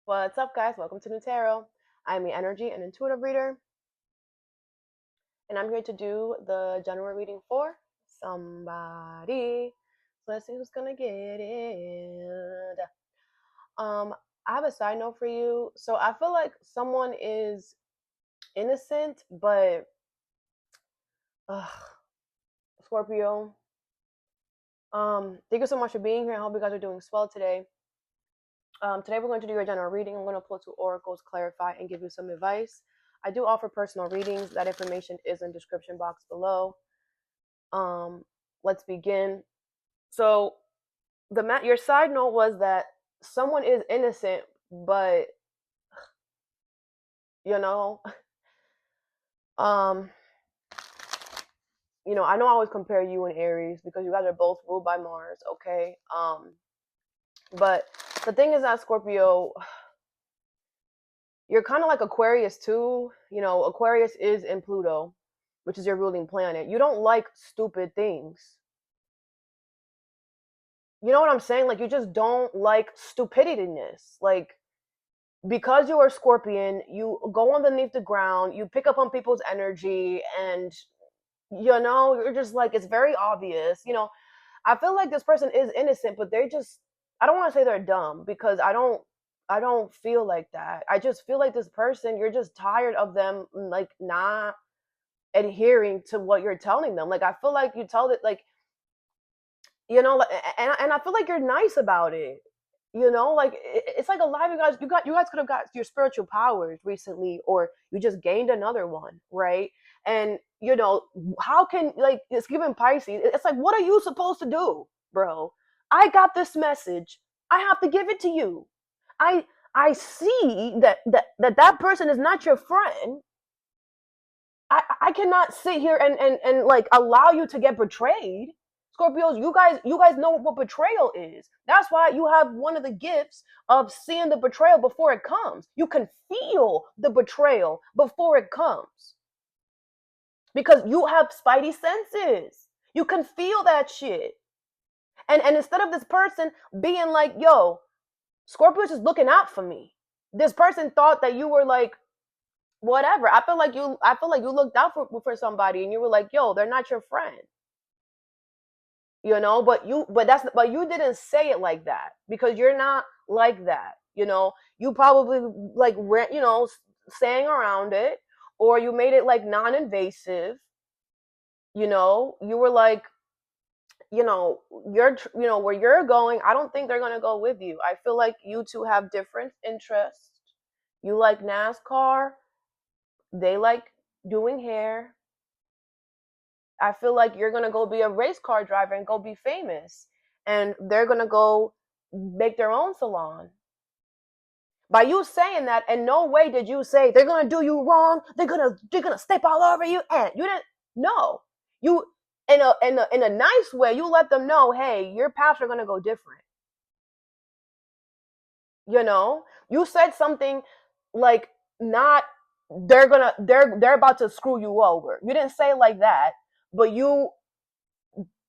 What's up, guys? Welcome to Nutarot. I'm the energy and intuitive reader, and I'm here to do the general reading for somebody. So let's see who's gonna get it. Um, I have a side note for you. So I feel like someone is innocent, but Scorpio. Thank you so much for being here. I hope you guys are doing swell today. Today we're going to do your general reading. I'm going to pull two oracles, clarify, and give you some advice. I do offer personal readings. That information is in the description box below. Let's begin. So your side note was that someone is innocent, but you know, um, I know I always compare you and Aries because you guys are both ruled by Mars, okay? But the thing is that Scorpio, you're kind of like Aquarius too. Aquarius is in Pluto, which is your ruling planet. You don't like stupid things. You know what I'm saying? Like, you just don't like stupidityness. Like, because you are Scorpion, you go underneath the ground, you pick up on people's energy, and, you're just like, it's very obvious. I feel like this person is innocent, but I don't want to say they're dumb because I don't feel like that. I just feel like this person, you're just tired of them, like, not adhering to what you're telling them. Like, I feel like you tell it, like, and I feel like you're nice about it. Like, it's like a lot of you guys could have got your spiritual powers recently, or you just gained another one, right? And how can, like, it's given Pisces, it's like, what are you supposed to do, bro? I got this message, I have to give it to you. I see that person is not your friend. I cannot sit here and like allow you to get betrayed. Scorpios, you guys know what betrayal is. That's why you have one of the gifts of seeing the betrayal before it comes. You can feel the betrayal before it comes. Because you have spidey senses. You can feel that shit. And instead of this person being like, yo, Scorpio's is looking out for me, this person thought that you were like, whatever. I feel like you looked out for somebody, and you were like, yo, they're not your friend. But you didn't say it like that because you're not like that. You probably like saying around it, or you made it like non-invasive. You were like, where you're going, I don't think they're going to go with you. I feel like you two have different interests. You like NASCAR, they like doing hair. I feel like you're going to go be a race car driver and go be famous, and they're going to go make their own salon. By you saying that, in no way did you say they're going to do you wrong, they're going to step all over you, and you didn't. No. You, in a nice way, you let them know, hey, your paths are going to go different. You said something like, not they're about to screw you over. You didn't say it like that, but you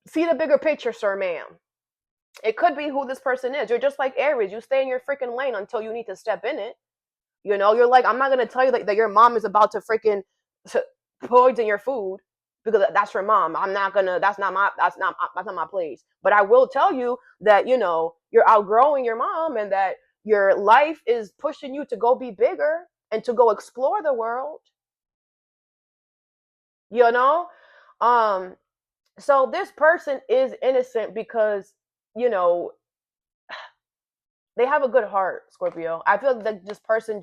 see the bigger picture, sir, ma'am. It could be who this person is. You're just like Aries. You stay in your freaking lane until you need to step in it. You're like, I'm not gonna tell you that your mom is about to freaking poison your food because that's your mom. I'm not gonna. That's not my place. But I will tell you that you're outgrowing your mom, and that your life is pushing you to go be bigger and to go explore the world. So this person is innocent because they have a good heart, Scorpio. I feel that this person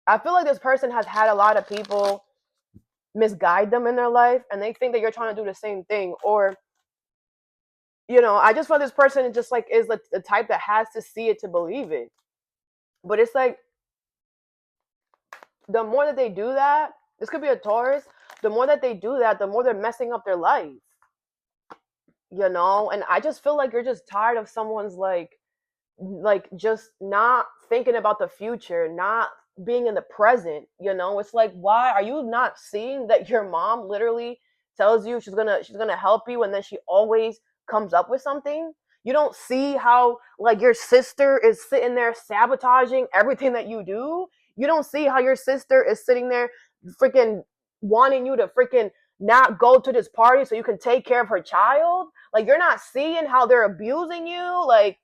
I feel like this person has had a lot of people misguide them in their life, and they think that you're trying to do the same thing. Or, I just feel this person just like is the type that has to see it to believe it. But it's like, the more that they do that, this could be a Taurus, the more that they do that, the more they're messing up their life. And I just feel like you're just tired of someone's like just not thinking about the future, not being in the present. It's like, why are you not seeing that your mom literally tells you she's gonna help you, and then she always comes up with something? You don't see how like your sister is sitting there sabotaging everything that you do. You don't see how your sister is sitting there freaking wanting you to freaking not go to this party so you can take care of her child. Like you're not seeing how they're abusing you. Like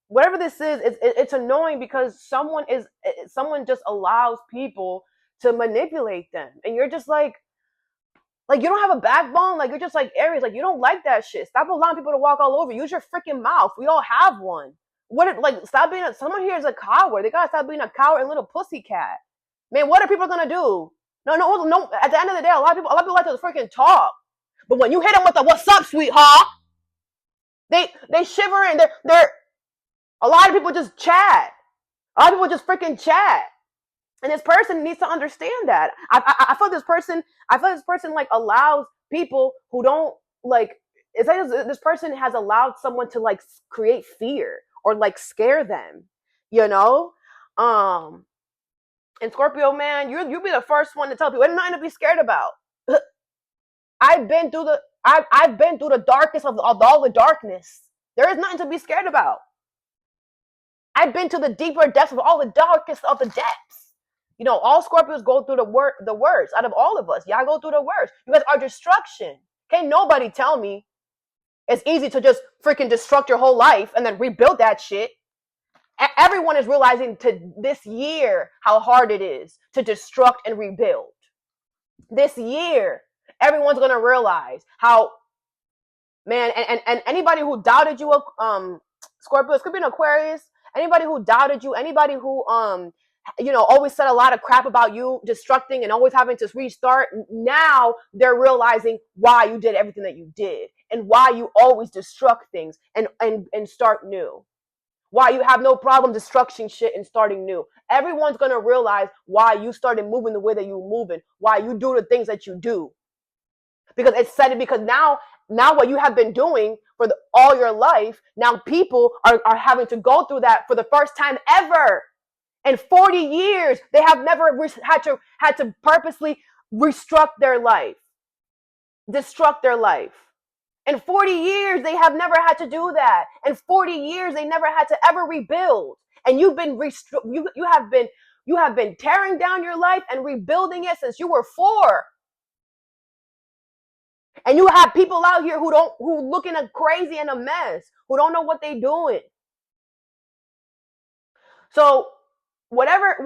whatever this is, it's annoying because someone just allows people to manipulate them, and you're just like you don't have a backbone. Like you're just like Aries. Like you don't like that shit. Stop allowing people to walk all over. Use your freaking mouth. We all have one. Like stop being someone here is a coward. They gotta stop being a coward and little pussycat. Man, what are people gonna do? No. At the end of the day, a lot of people like to freaking talk. But when you hit them with a "What's up, sweetheart," they shiver and they're. A lot of people just chat. A lot of people just freaking chat. And this person needs to understand that. I feel this person like allows people who don't like. It's like this person has allowed someone to like create fear or like scare them, you know. And Scorpio, man, you be the first one to tell people there's nothing to be scared about. I've been through the darkest of all the darkness. There is nothing to be scared about. I've been to the deeper depths of all the darkest of the depths. You know, all Scorpios go through the worst out of all of us. Y'all go through the worst. You guys are destruction. Can't nobody tell me it's easy to just freaking destruct your whole life and then rebuild that shit. Everyone is realizing this year how hard it is to destruct and rebuild. This year, everyone's going to realize how, man, and anybody who doubted you, Scorpios, could be an Aquarius, anybody who doubted you, anybody who always said a lot of crap about you destructing and always having to restart, now they're realizing why you did everything that you did and why you always destruct things and start new. Why you have no problem destructing shit and starting new. Everyone's gonna realize why you started moving the way that you're moving, why you do the things that you do. Because now what you have been doing for all your life, now people are having to go through that for the first time ever. In 40 years, they have never had to purposely destruct their life. In 40 years, they have never had to do that. In 40 years, they never had to ever rebuild. And you have been tearing down your life and rebuilding it since you were 4. And you have people out here who looking crazy and a mess, who don't know what they're doing. So whatever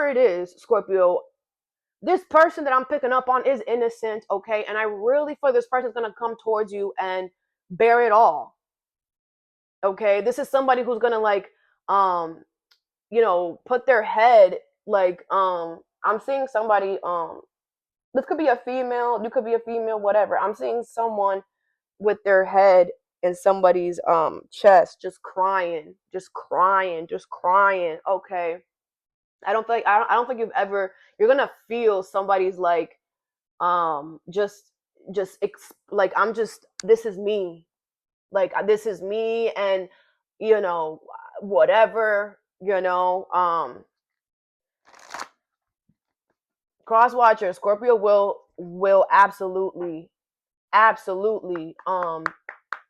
it is, Scorpio, this person that I'm picking up on is innocent, okay? And I really feel this person's gonna come towards you and bear it all. Okay? This is somebody who's gonna put their head I'm seeing somebody, this could be a female, you could be a female, whatever. I'm seeing someone with their head in somebody's chest, just crying. Okay. I don't think you're gonna feel somebody's this is me, and whatever, cross watcher, Scorpio will absolutely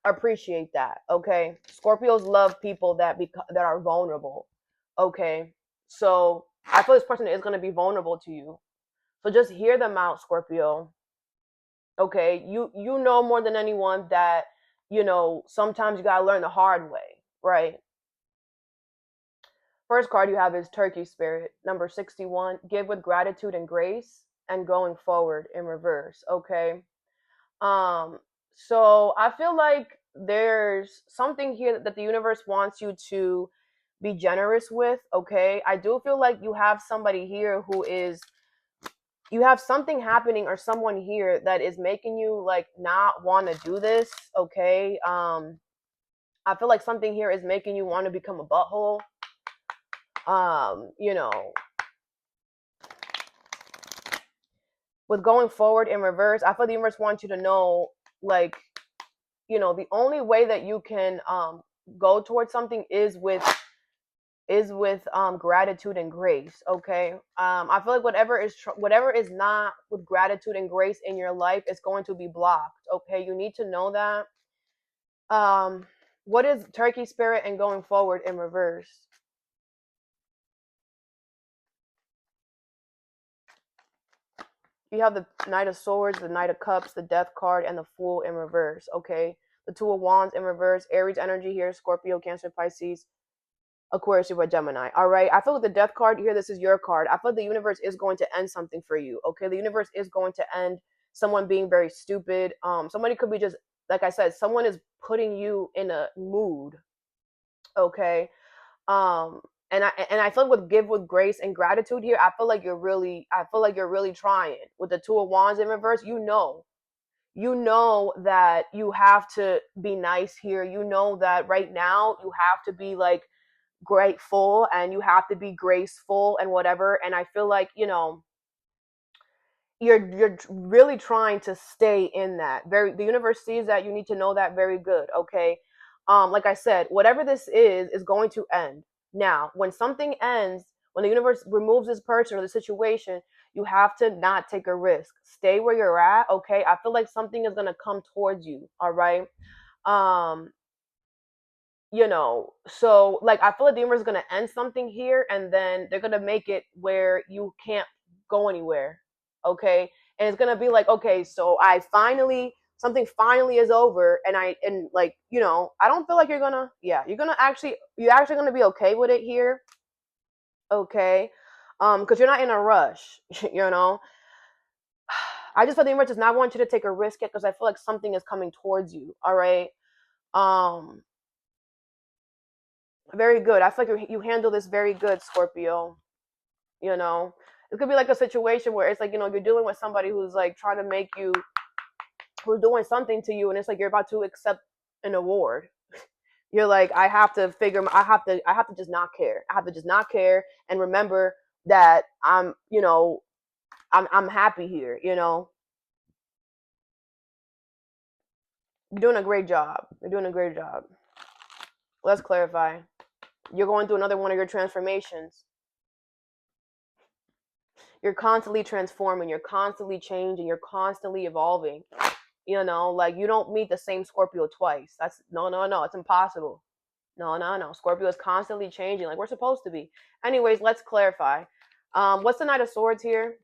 appreciate that. Okay, Scorpios love people that are vulnerable. Okay, so I feel this person is going to be vulnerable to you. So just hear them out, Scorpio. Okay, you know more than anyone that, sometimes you got to learn the hard way, right? First card you have is Turkey Spirit, number 61. Give with gratitude and grace, and going forward in reverse. Okay. So I feel like there's something here that the universe wants you to be generous with. Okay. I do feel like you have somebody here you have something happening or someone here that is making you not want to do this. Okay. I feel like something here is making you want to become a butthole. With going forward in reverse, I feel the universe wants you to know, the only way that you can go towards something is with is with gratitude and grace. Okay, I feel like whatever is not with gratitude and grace in your life is going to be blocked. Okay, you need to know that. um what is Turkey spirit and going forward in reverse? You have the Knight of Swords, the Knight of Cups, the Death card, and the Fool in reverse. Okay, the Two of Wands in reverse. Aries energy here. Scorpio, Cancer, Pisces, Aquarius, Libra, Gemini. All right. I feel like the Death card here, this is your card. I feel like the universe is going to end something for you. Okay. The universe is going to end someone being very stupid. Somebody could be just, like I said, someone is putting you in a mood. Okay. Um, and I feel like with give with grace and gratitude here, I feel like you're really trying. With the Two of Wands in reverse, you know that you have to be nice here. You know that right now you have to be like grateful and you have to be graceful and whatever. And I feel like, you're really trying to stay in that. The universe sees that. You need to know that very good. Okay. Like I said, whatever this is going to end. Now, when something ends, when the universe removes this person or the situation, you have to not take a risk. Stay where you're at. Okay. I feel like something is going to come towards you. All right. um so like I feel like the universe is going to end something here, and then they're going to make it where you can't go anywhere. Okay. And it's going to be like, okay, so something finally is over, and like, I don't feel like you're actually going to be okay with it here. Okay. Because you're not in a rush. I just feel the universe does not want you to take a risk yet, because I feel like something is coming towards you. All right. um Very good. I feel like you handle this very good, Scorpio. You know, it could be like a situation where it's like, you're dealing with somebody who's like trying to make you, who's doing something to you, and it's like you're about to accept an award. You're like, I have to just not care. I have to just not care and remember that I'm happy here. You're doing a great job. You're doing a great job. Let's clarify. You're going through another one of your transformations. You're constantly transforming, you're constantly changing, you're constantly evolving. Like, you don't meet the same Scorpio twice. That's no, it's impossible. No. Scorpio is constantly changing, like we're supposed to be. Anyways, let's clarify. What's the Knight of Swords here?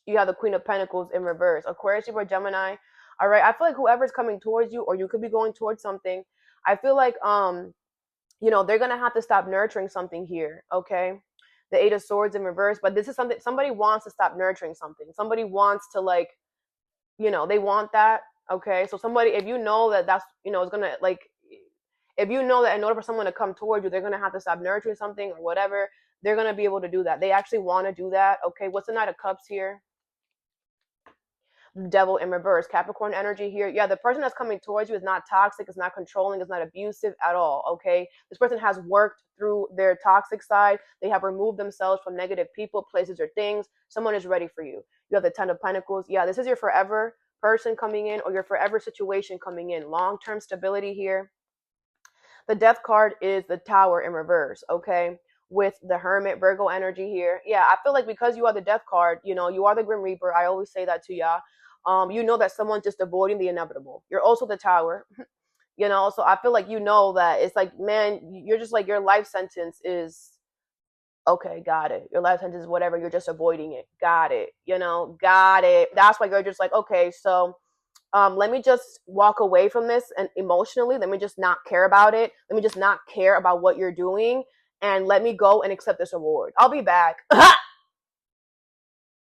You have the Queen of Pentacles in reverse. Aquarius, Libra, Gemini. All right. I feel like whoever's coming towards you, or you could be going towards something, I feel like they're gonna have to stop nurturing something here. Okay. The Eight of Swords in reverse, but this is something somebody wants to stop nurturing something. Somebody wants to, like, they want that. Okay. So somebody, if you know that that's, is gonna, like, if you know that in order for someone to come towards you, they're gonna have to stop nurturing something or whatever, they're gonna be able to do that. They actually want to do that. Okay. What's the Knight of Cups here? Devil in reverse. Capricorn energy here. Yeah, the person that's coming towards you is not toxic, it's not controlling, it's not abusive at all. Okay. This person has worked through their toxic side. They have removed themselves from negative people, places, or things. Someone is ready for you. You have the Ten of Pentacles. Yeah, this is your forever person coming in, or your forever situation coming in. Long-term stability here. The Death card is the Tower in reverse. Okay. With the Hermit, Virgo energy here. Yeah, I feel like because you are the Death card, you are the Grim Reaper. I always say that to y'all. You know that someone's just avoiding the inevitable. You're also the Tower. So I feel like that it's like, man, you're just like, your life sentence is okay, got it. Your life sentence is whatever, you're just avoiding it. Got it. Got it. That's why you're just like, okay, so let me just walk away from this, and emotionally, let me just not care about it. Let me just not care about what you're doing, and let me go and accept this award. I'll be back.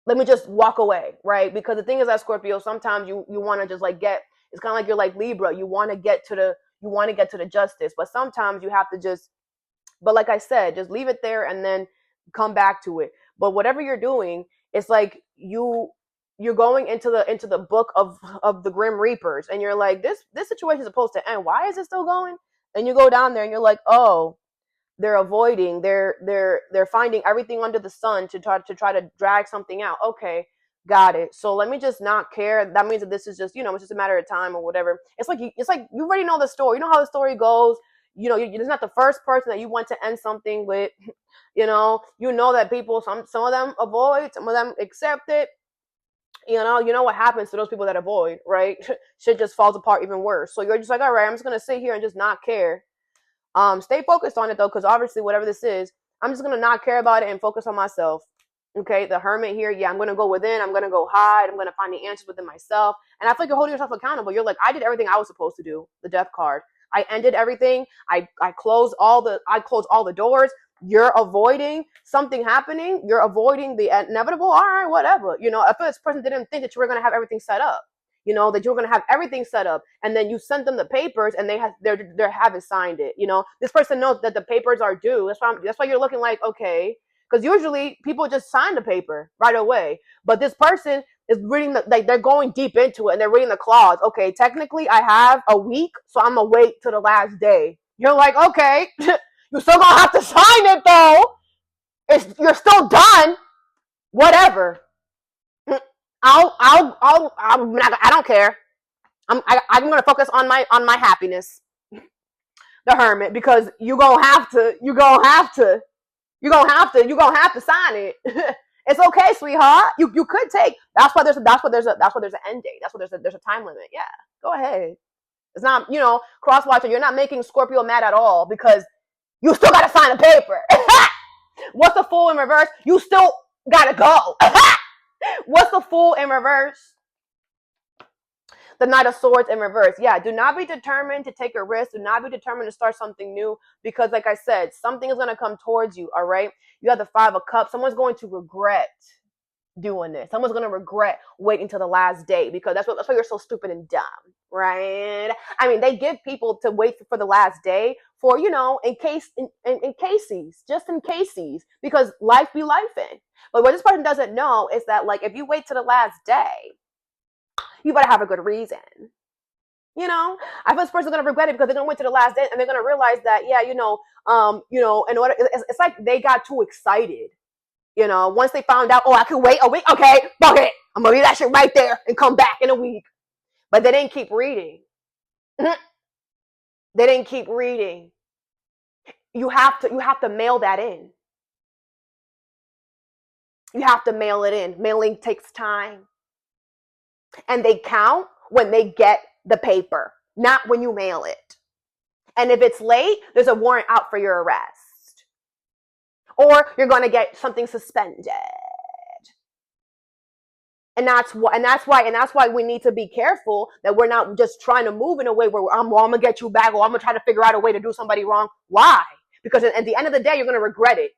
Let me just walk away, right? Because the thing is that, Scorpio, sometimes you want to just like it's kind of like you're like Libra. You want to get to the justice, but sometimes you have to just, but like I said, just leave it there and then come back to it. But whatever you're doing, it's like you're going into the book of the Grim Reapers, and you're like, this situation is supposed to end. Why is it still going? And you go down there and you're like, oh, they're avoiding, they're finding everything under the sun to try to drag something out. Okay, got it. So let me just not care. That means that this is just, it's just a matter of time or whatever. It's like you already know the story. You know how the story goes. it's not the first person that you want to end something with. That people, some of them avoid, some of them accept it. You know what happens to those people that avoid, right? Shit just falls apart even worse. So you're just like, all right, I'm just gonna sit here and just not care. Stay focused on it though, because obviously whatever this is, I'm just gonna not care about it and focus on myself. Okay, the hermit here, yeah, I'm gonna go within, I'm gonna go hide, I'm gonna find the answers within myself. And I feel like you're holding yourself accountable. You're like, I did everything I was supposed to do. The death card. I ended everything. I closed all the doors. You're avoiding something happening. You're avoiding the inevitable. All right, whatever. I feel this person didn't think that you were gonna have everything set up. That you were gonna have everything set up, and then you sent them the papers, and they haven't signed it. This person knows that the papers are due. That's why you're looking like, okay, because usually people just sign the paper right away, but this person is reading they're going deep into it, and they're reading the clause. Okay, technically I have a week, so I'm gonna wait till the last day. You're like, okay, you're still gonna have to sign it though. You're still done. Whatever. I don't care. I'm gonna focus on my happiness. The hermit, because you're gonna have to sign it. It's okay, sweetheart. You could take. That's why there's an end date. That's why there's a time limit. Yeah, go ahead. It's not, cross watcher. You're not making Scorpio mad at all because you still gotta sign a paper. What's the Fool in reverse? You still gotta go. What's the Fool in reverse? The Knight of Swords in reverse. Yeah, do not be determined to take a risk. Do not be determined to start something new because, like I said, something is going to come towards you, all right? You have the Five of Cups. Someone's going to regret doing this. Someone's going to regret waiting till the last day because that's why you're so stupid and dumb, right? I mean, they give people to wait for the last day for, in cases, just in cases, because life be lifing. But what this person doesn't know is that, like, if you wait till the last day, you better have a good reason. I feel this person's gonna regret it because they're gonna wait to the last day and they're gonna realize that, yeah, in order, it's like they got too excited. Once they found out, oh, I can wait a week. Okay, fuck it. I'm gonna leave that shit right there and come back in a week. But they didn't keep reading. They didn't keep reading. You have to mail that in. You have to mail it in. Mailing takes time. And they count when they get the paper, not when you mail it. And if it's late, there's a warrant out for your arrest. Or you're going to get something suspended. And that's why we need to be careful that we're not just trying to move in a way where I'm going to get you back, or I'm going to try to figure out a way to do somebody wrong. Why? Because at the end of the day, you're going to regret it.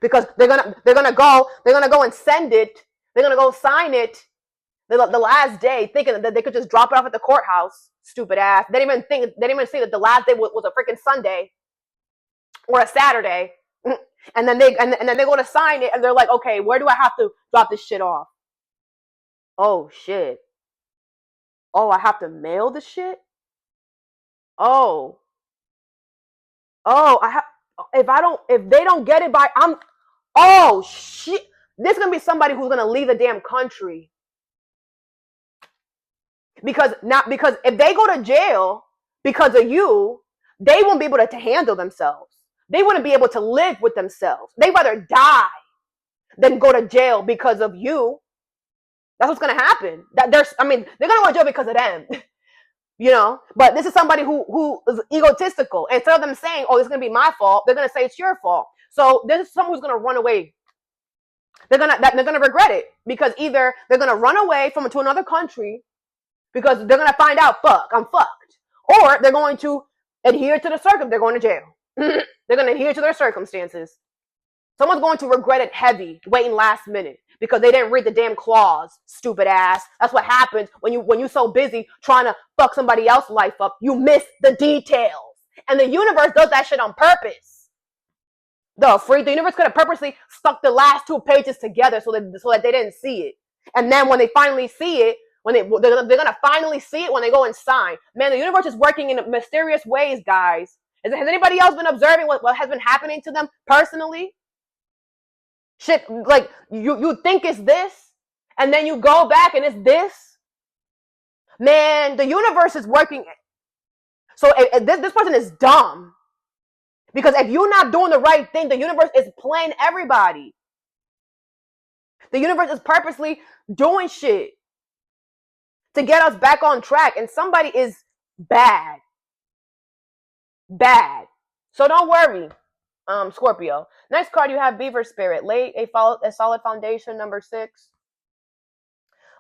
Because they're going to go and send it. They're going to go sign it the last day, thinking that they could just drop it off at the courthouse. Stupid ass. They didn't even see that the last day was a freaking Sunday or a Saturday. And then they go to sign it, and they're like, okay, where do I have to drop this shit off? Oh shit. Oh, I have to mail the shit? Oh, if they don't get it by, oh shit. This is gonna be somebody who's gonna leave the damn country. Because if they go to jail because of you, they won't be able to handle themselves. They wouldn't be able to live with themselves. They'd rather die than go to jail because of you. That's what's gonna happen. They're gonna go to jail because of them. But this is somebody who is egotistical. Instead of them saying, oh, it's gonna be my fault, they're gonna say it's your fault. So this is someone who's gonna run away. They're gonna regret it because either they're gonna run away to another country because they're gonna find out, fuck, I'm fucked, or they're going to adhere to the they're going to jail. They're gonna adhere to their circumstances. Someone's going to regret it heavy, waiting last minute because they didn't read the damn clause. Stupid ass. That's what happens when you're so busy trying to fuck somebody else's life up. You miss the details, and the universe does that shit on purpose. The universe could have purposely stuck the last 2 pages together so that they didn't see it. And then when they finally see it, they're gonna finally see it when they go and sign. Man, the universe is working in mysterious ways, guys. Has anybody else been observing what has been happening to them personally? Shit, like you think it's this, and then you go back and it's this. Man, the universe is working. So if this person is dumb. Because if you're not doing the right thing, the universe is playing everybody. The universe is purposely doing shit to get us back on track. And somebody is bad. Bad. So don't worry, Scorpio. Next card you have Beaver Spirit. Lay a solid foundation, number 6.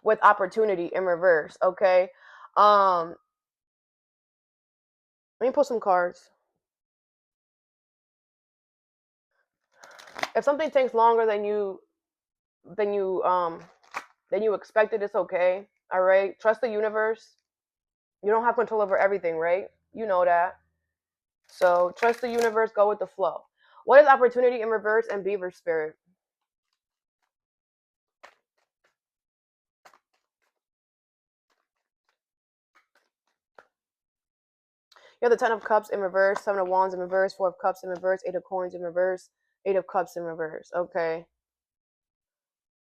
With opportunity in reverse, okay? Let me pull some cards. If something takes longer than you expected, it's okay. All right? Trust the universe. You don't have control over everything, right? You know that. So trust the universe, go with the flow. What is opportunity in reverse and Beaver Spirit? You have the 10 of Cups in reverse, 7 of Wands in reverse, 4 of Cups in reverse, 8 of Coins in reverse, 8 of Cups in reverse. Okay.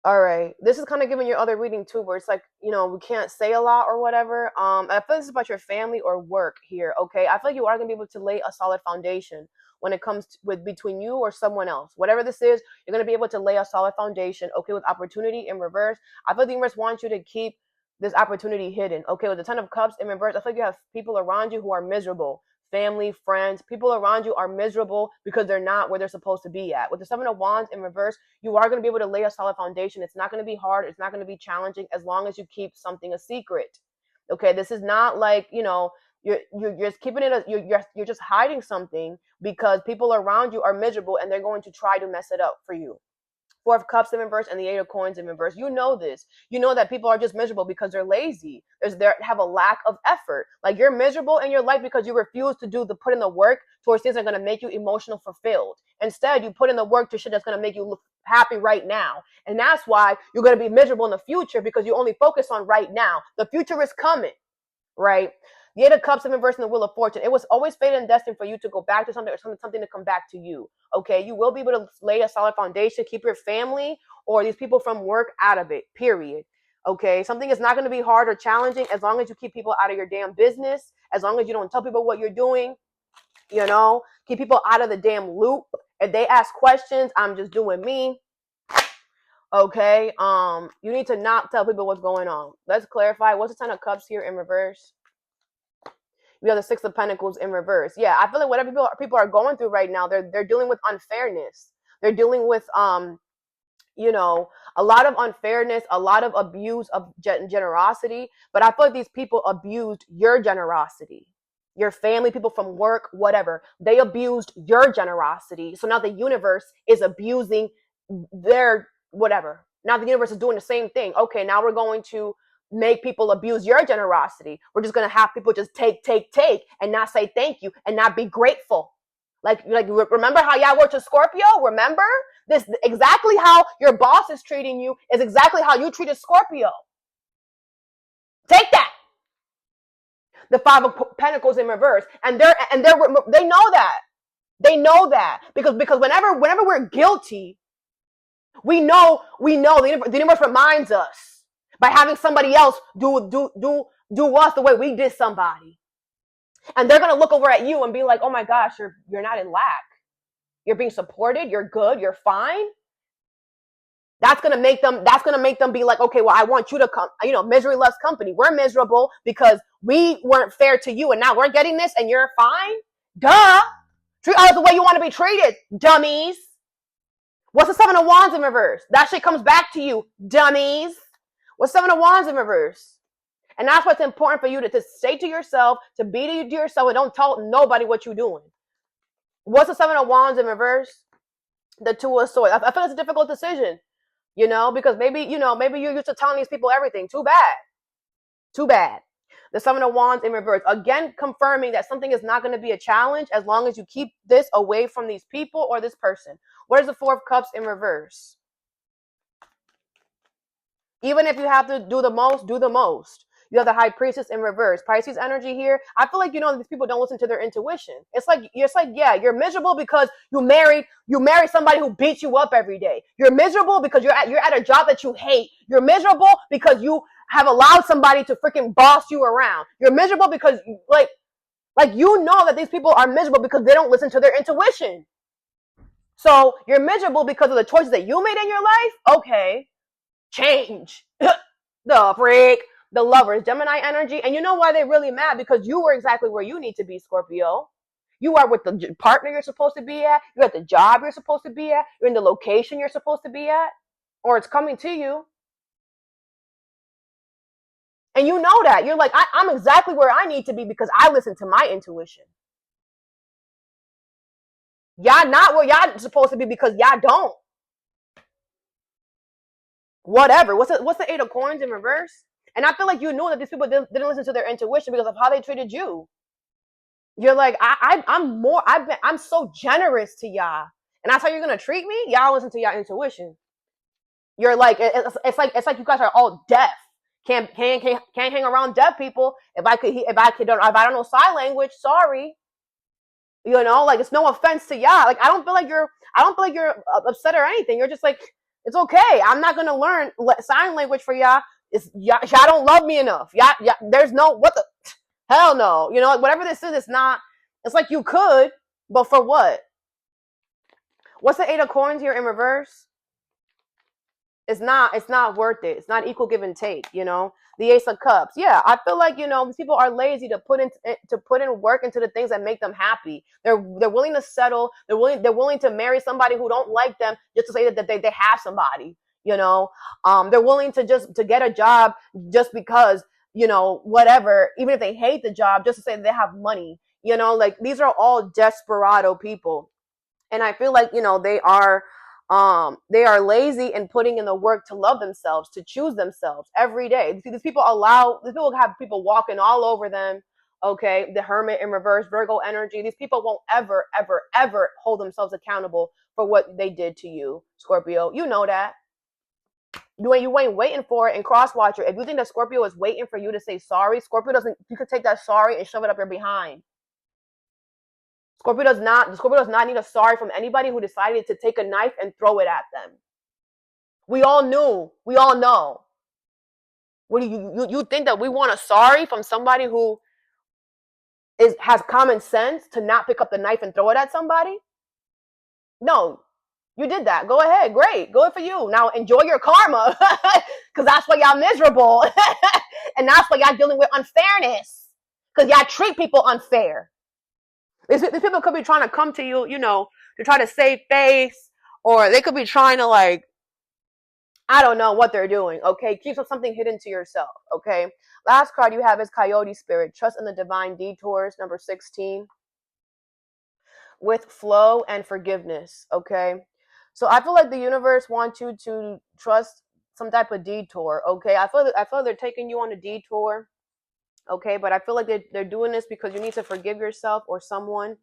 All right. This is kind of giving your other reading too, where it's like, we can't say a lot or whatever. I feel this is about your family or work here. Okay. I feel like you are going to be able to lay a solid foundation when it comes to, with between you or someone else. Whatever this is, you're going to be able to lay a solid foundation. Okay. With opportunity in reverse, I feel like the universe wants you to keep this opportunity hidden. Okay. With the 10 of Cups in reverse, I feel like you have people around you who are miserable. Family, friends, people around you are miserable because they're not where they're supposed to be at. With the 7 of Wands in reverse, you are going to be able to lay a solid foundation. It's not going to be hard. It's not going to be challenging as long as you keep something a secret. Okay, this is not like, you're just keeping it, you're just hiding something because people around you are miserable and they're going to try to mess it up for you. 4 of Cups in reverse and the 8 of Coins in reverse. You know this. You know that people are just miserable because they're lazy. They have a lack of effort. Like you're miserable in your life because you refuse to put in the work towards things that are going to make you emotional fulfilled. Instead, you put in the work to shit that's going to make you look happy right now. And that's why you're going to be miserable in the future because you only focus on right now. The future is coming, right? The 8 of Cups in reverse and the Wheel of Fortune. It was always fated and destined for you to go back to something or something to come back to you. Okay, you will be able to lay a solid foundation, keep your family or these people from work out of it, period. Okay, something is not going to be hard or challenging as long as you keep people out of your damn business, as long as you don't tell people what you're doing, keep people out of the damn loop. If they ask questions, I'm just doing me. Okay, you need to not tell people what's going on. Let's clarify. What's the 10 of Cups here in reverse? We have the 6 of Pentacles in reverse. Yeah, I feel like whatever people are going through right now, they're dealing with unfairness. They're dealing with a lot of unfairness, a lot of abuse of generosity. But I feel like these people abused your generosity. Your family, people from work, whatever. They abused your generosity. So now the universe is abusing their whatever. Now the universe is doing the same thing. Okay, now we're going to make people abuse your generosity. We're just going to have people just take, and not say thank you and not be grateful. Like remember how y'all were to Scorpio? Remember? This exactly how your boss is treating you is exactly how you treated Scorpio. Take that. The 5 of Pentacles in reverse. And they know that. They know that. Because whenever we're guilty, we know the universe reminds us by having somebody else do us the way we did somebody. And they're going to look over at you and be like, oh my gosh, you're not in lack. You're being supported. You're good. You're fine. That's going to make them be like, okay, well, I want you to come, misery loves company. We're miserable because we weren't fair to you. And now we're getting this and you're fine. Duh. Treat others the way you want to be treated, dummies. What's the 7 of Wands in reverse? That shit comes back to you, dummies. What's 7 of Wands in reverse? And that's what's important for you to say to yourself, to be to yourself, and don't tell nobody what you're doing. What's the 7 of Wands in reverse? The 2 of Swords. I feel it's a difficult decision, because maybe you're used to telling these people everything. Too bad. The 7 of Wands in reverse. Again, confirming that something is not going to be a challenge as long as you keep this away from these people or this person. What is the 4 of Cups in reverse? Even if you have to do the most, do the most. You have the High Priestess in reverse. Pisces energy here. I feel like, these people don't listen to their intuition. It's like, yeah, you're miserable because you married somebody who beats you up every day. You're miserable because you're at a job that you hate. You're miserable because you have allowed somebody to freaking boss you around. You're miserable because, Like, you know that these people are miserable because they don't listen to their intuition. So you're miserable because of the choices that you made in your life? Okay, change. The freak. The lovers, Gemini energy. And you know why they're really mad? Because you were exactly where you need to be, Scorpio. You are with the partner you're supposed to be at. You're at the job you're supposed to be at. You're in the location you're supposed to be at. Or it's coming to you. And you know that. You're like, I'm exactly where I need to be because I listen to my intuition. Y'all not where y'all supposed to be because y'all don't. Whatever. What's the Eight of Coins in reverse? And I feel like you knew that these people didn't listen to their intuition because of how they treated you. You're like, I'm so generous to y'all, and that's how you're gonna treat me. Y'all listen to y'all intuition. You're like, it's like you guys are all deaf. Can't hang around deaf people. If I don't know sign language, sorry. You know, like, it's no offense to y'all. Like, I don't feel like you're upset or anything. You're just like, it's okay. I'm not gonna learn sign language for y'all. Y'all don't love me enough. Y'all, there's no what the hell no. You know, like, whatever this is, it's not. It's like you could, but for what? What's the Eight of Coins here in reverse? It's not worth it. It's not equal give and take, you know. The Ace of Cups. Yeah, I feel like, you know, these people are lazy to put in work into the things that make them happy. They're willing to settle. They're willing to marry somebody who don't like them just to say that they have somebody, you know. They're willing to get a job just because, you know, whatever, even if they hate the job, just to say that they have money, you know. Like, these are all desperado people. And I feel like, you know, they are lazy in putting in the work to love themselves, to choose themselves every day. These people have people walking all over them. Okay, the Hermit in reverse, Virgo energy. These people won't ever, ever, ever hold themselves accountable for what they did to you, Scorpio. You know that. You ain't waiting for it. And Crosswatcher, if you think that Scorpio is waiting for you to say sorry, Scorpio doesn't. You could take that sorry and shove it up your behind. Scorpio does not need a sorry from anybody who decided to take a knife and throw it at them. We all knew. We all know. What do you think that we want a sorry from somebody who has common sense to not pick up the knife and throw it at somebody? No. You did that. Go ahead. Great. Good for you. Now enjoy your karma. Because that's why y'all miserable. And that's why y'all dealing with unfairness. Because y'all treat people unfair. These people could be trying to come to you, you know, to try to save face, or they could be trying to, like, I don't know what they're doing, okay? Keep something hidden to yourself, okay? Last card you have is Coyote Spirit. Trust in the divine detours, number 16. With flow and forgiveness, okay? So I feel like the universe wants you to trust some type of detour, okay? I feel they're taking you on a detour. Okay, but I feel like they're doing this because you need to forgive yourself or someone,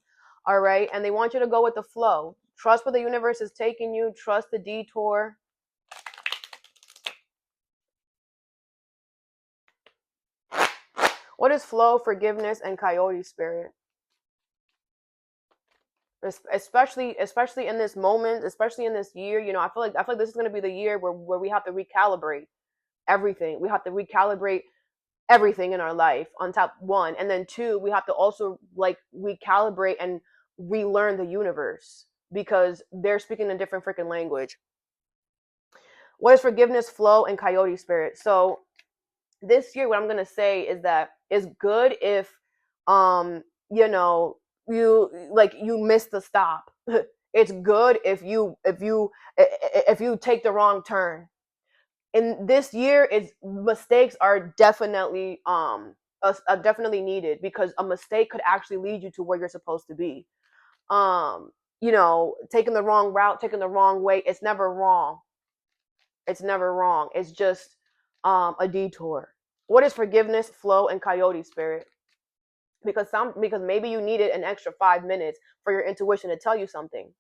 all right? And they want you to go with the flow. Trust where the universe is taking you. Trust the detour. What is flow, forgiveness, and Coyote Spirit? Especially in this moment, especially in this year, you know, I feel like this is going to be the year where we have to recalibrate everything. We have to recalibrate everything in our life, on top one, and then two, we have to also, like, recalibrate and relearn the universe because they're speaking a different freaking language. What is forgiveness, flow, and Coyote Spirit? So this year, what I'm gonna say is that it's good if you know, you miss the stop. It's good if you take the wrong turn. In this year, mistakes are definitely definitely needed because a mistake could actually lead you to where you're supposed to be. You know, taking the wrong route, taking the wrong way, it's never wrong. It's never wrong. It's just a detour. What is forgiveness, flow, and Coyote Spirit? Because maybe you needed an extra 5 minutes for your intuition to tell you something.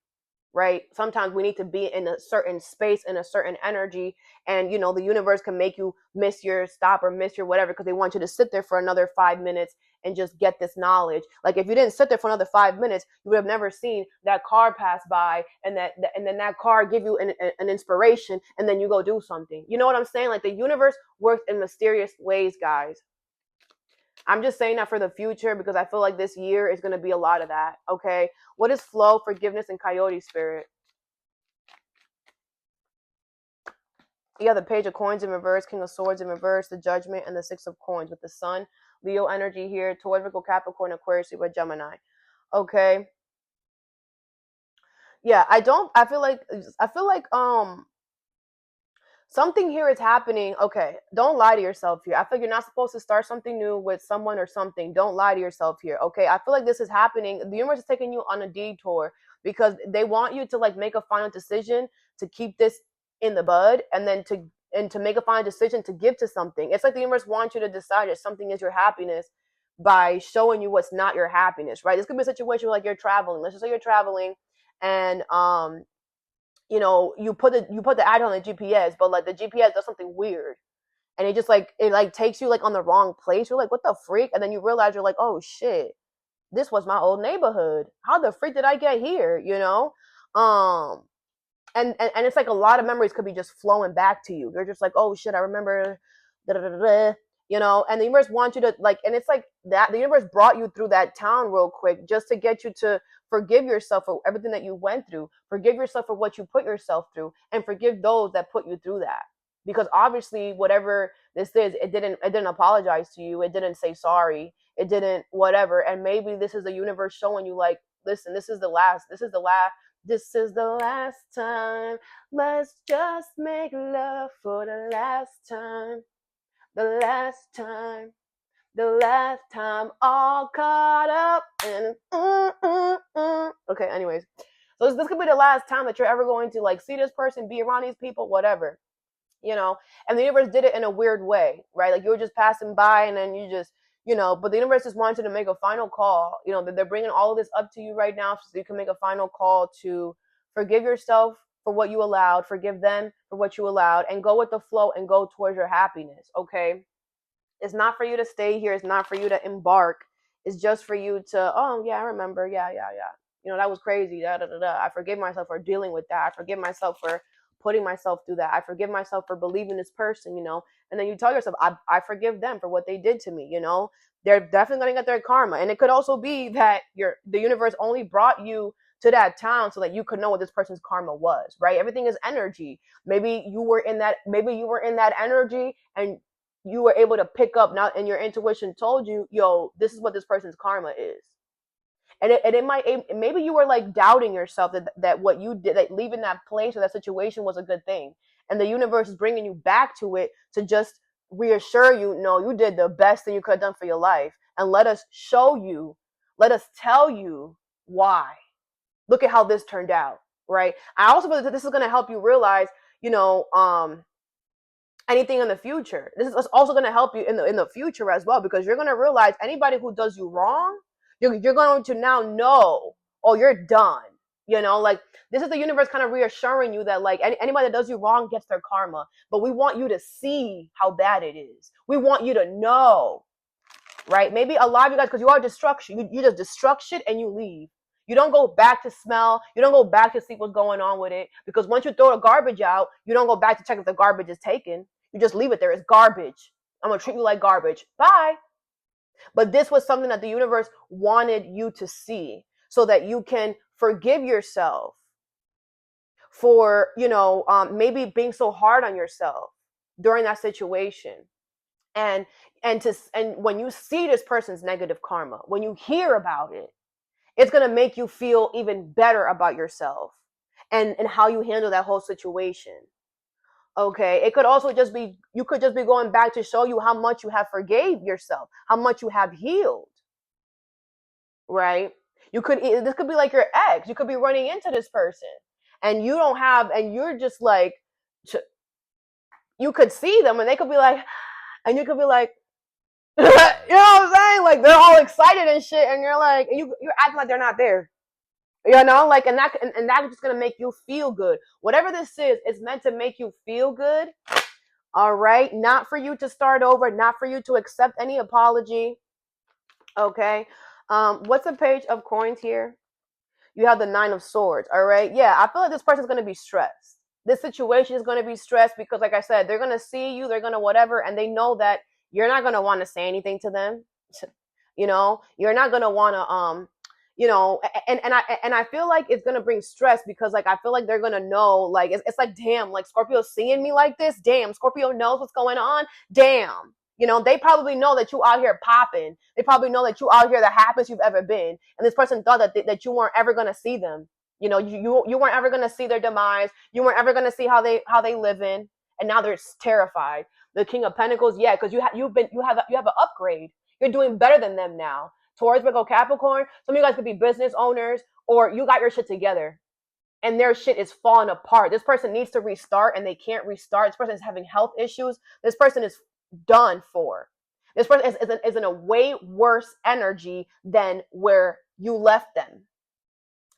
Right? Sometimes we need to be in a certain space, in a certain energy, and, you know, the universe can make you miss your stop or miss your whatever because they want you to sit there for another 5 minutes and just get this knowledge. Like, if you didn't sit there for another 5 minutes, you would have never seen that car pass by, and then that car give you an inspiration, and then you go do something. You know what I'm saying? Like, the universe works in mysterious ways, guys. I'm just saying that for the future because I feel like this year is going to be a lot of that. Okay. What is flow, forgiveness, and coyote spirit? You have the page of coins in reverse, king of swords in reverse, the judgment, and the six of coins with the sun, Leo energy here, Taurus, Virgo, Capricorn, Aquarius, Libra, Gemini. Okay. Yeah, I feel like something here is happening. Okay, don't lie to yourself here. I feel like you're not supposed to start something new with someone or something. Don't lie to yourself here. Okay, I feel like this is happening. The universe is taking you on a detour because they want you to like make a final decision to keep this in the bud, and then to make a final decision to give to something. It's like the universe wants you to decide if something is your happiness by showing you what's not your happiness, right? This could be a situation where like you're traveling. Let's just say you're traveling and you put the ad on the GPS, but like the GPS does something weird, and it takes you like on the wrong place. You're like, what the freak? And then you realize you're like, oh shit, this was my old neighborhood. How the freak did I get here? And it's like a lot of memories could be just flowing back to you. You're just like, oh shit, I remember, da da da da. And the universe wants you to like, and it's like that the universe brought you through that town real quick just to get you to forgive yourself for everything that you went through, forgive yourself for what you put yourself through, and forgive those that put you through that. Because obviously, whatever this is, it didn't apologize to you, it didn't say sorry, it didn't whatever. And maybe this is the universe showing you like, listen, this is the last time. Let's just make love for the last time. The last time, all caught up and okay. Anyways, so this could be the last time that you're ever going to like see this person, be around these people, whatever, And the universe did it in a weird way, right? Like you were just passing by, and then you just, But the universe just wanted to make a final call. They're bringing all of this up to you right now, so you can make a final call to forgive yourself for what you allowed, forgive them for what you allowed, and go with the flow and go towards your happiness. Okay. It's not for you to stay here. It's not for you to embark. It's just for you to, oh, yeah, I remember. Yeah, yeah, yeah. That was crazy. Da, da, da, da. I forgive myself for dealing with that. I forgive myself for putting myself through that. I forgive myself for believing this person, And then you tell yourself, I forgive them for what they did to me, They're definitely going to get their karma. And it could also be that the universe only brought you to that town so that you could know what this person's karma was, right? Everything is energy. Maybe you were in that energy, and you were able to pick up now, and your intuition told you, yo, this is what this person's karma is. And maybe you were like doubting yourself that what you did, that leaving that place or that situation was a good thing. And the universe is bringing you back to it to just reassure you, no, you did the best thing you could have done for your life. And let us tell you why. Look at how this turned out, right? I also believe that this is going to help you realize, anything in the future. This is also going to help you in the future as well, because you're going to realize anybody who does you wrong, you're going to now know, oh, you're done. Like this is the universe kind of reassuring you that like anybody that does you wrong gets their karma, but we want you to see how bad it is. We want you to know, right? Maybe a lot of you guys, because you are destruction, you just destruct shit and you leave. You don't go back to smell. You don't go back to see what's going on with it, because once you throw the garbage out, you don't go back to check if the garbage is taken. You just leave it there. It's garbage. I'm going to treat you like garbage. Bye. But this was something that the universe wanted you to see so that you can forgive yourself for, maybe being so hard on yourself during that situation. And when you see this person's negative karma, when you hear about it, it's going to make you feel even better about yourself and how you handle that whole situation. Okay. It could also just be, you could just be going back to show you how much you have forgave yourself, how much you have healed. Right. This could be like your ex. You could be running into this person and you're just like, you could see them and they could be like, and you could be like, you know what I'm saying? Like they're all excited and shit. And you're like, and you're acting like they're not there. Like, and that's just going to make you feel good. Whatever this is, it's meant to make you feel good. All right. Not for you to start over, not for you to accept any apology. Okay. What's the page of coins here? You have the 9 of swords. All right. Yeah. I feel like this person's going to be stressed. This situation is going to be stressed because, like I said, they're going to see you, they're going to whatever, and they know that you're not going to want to say anything to them. You know, you're not gonna want to you know, and I feel like it's gonna bring stress because like I feel like they're gonna know like it's like damn, like Scorpio's seeing me like this. Damn, Scorpio knows what's going on. Damn. You know, they probably know that you out here popping. They probably know that you out here the happiest you've ever been. And this person thought that you weren't ever gonna see them. You know, you weren't ever gonna see their demise. You weren't ever gonna see how they live in. And now they're terrified. The King of Pentacles, yeah, because you have an upgrade. You're doing better than them now. Taurus, Virgo, Capricorn. Some of you guys could be business owners, or you got your shit together and their shit is falling apart. This person needs to restart and they can't restart. This person is having health issues. This person is done for. This person is in a way worse energy than where you left them.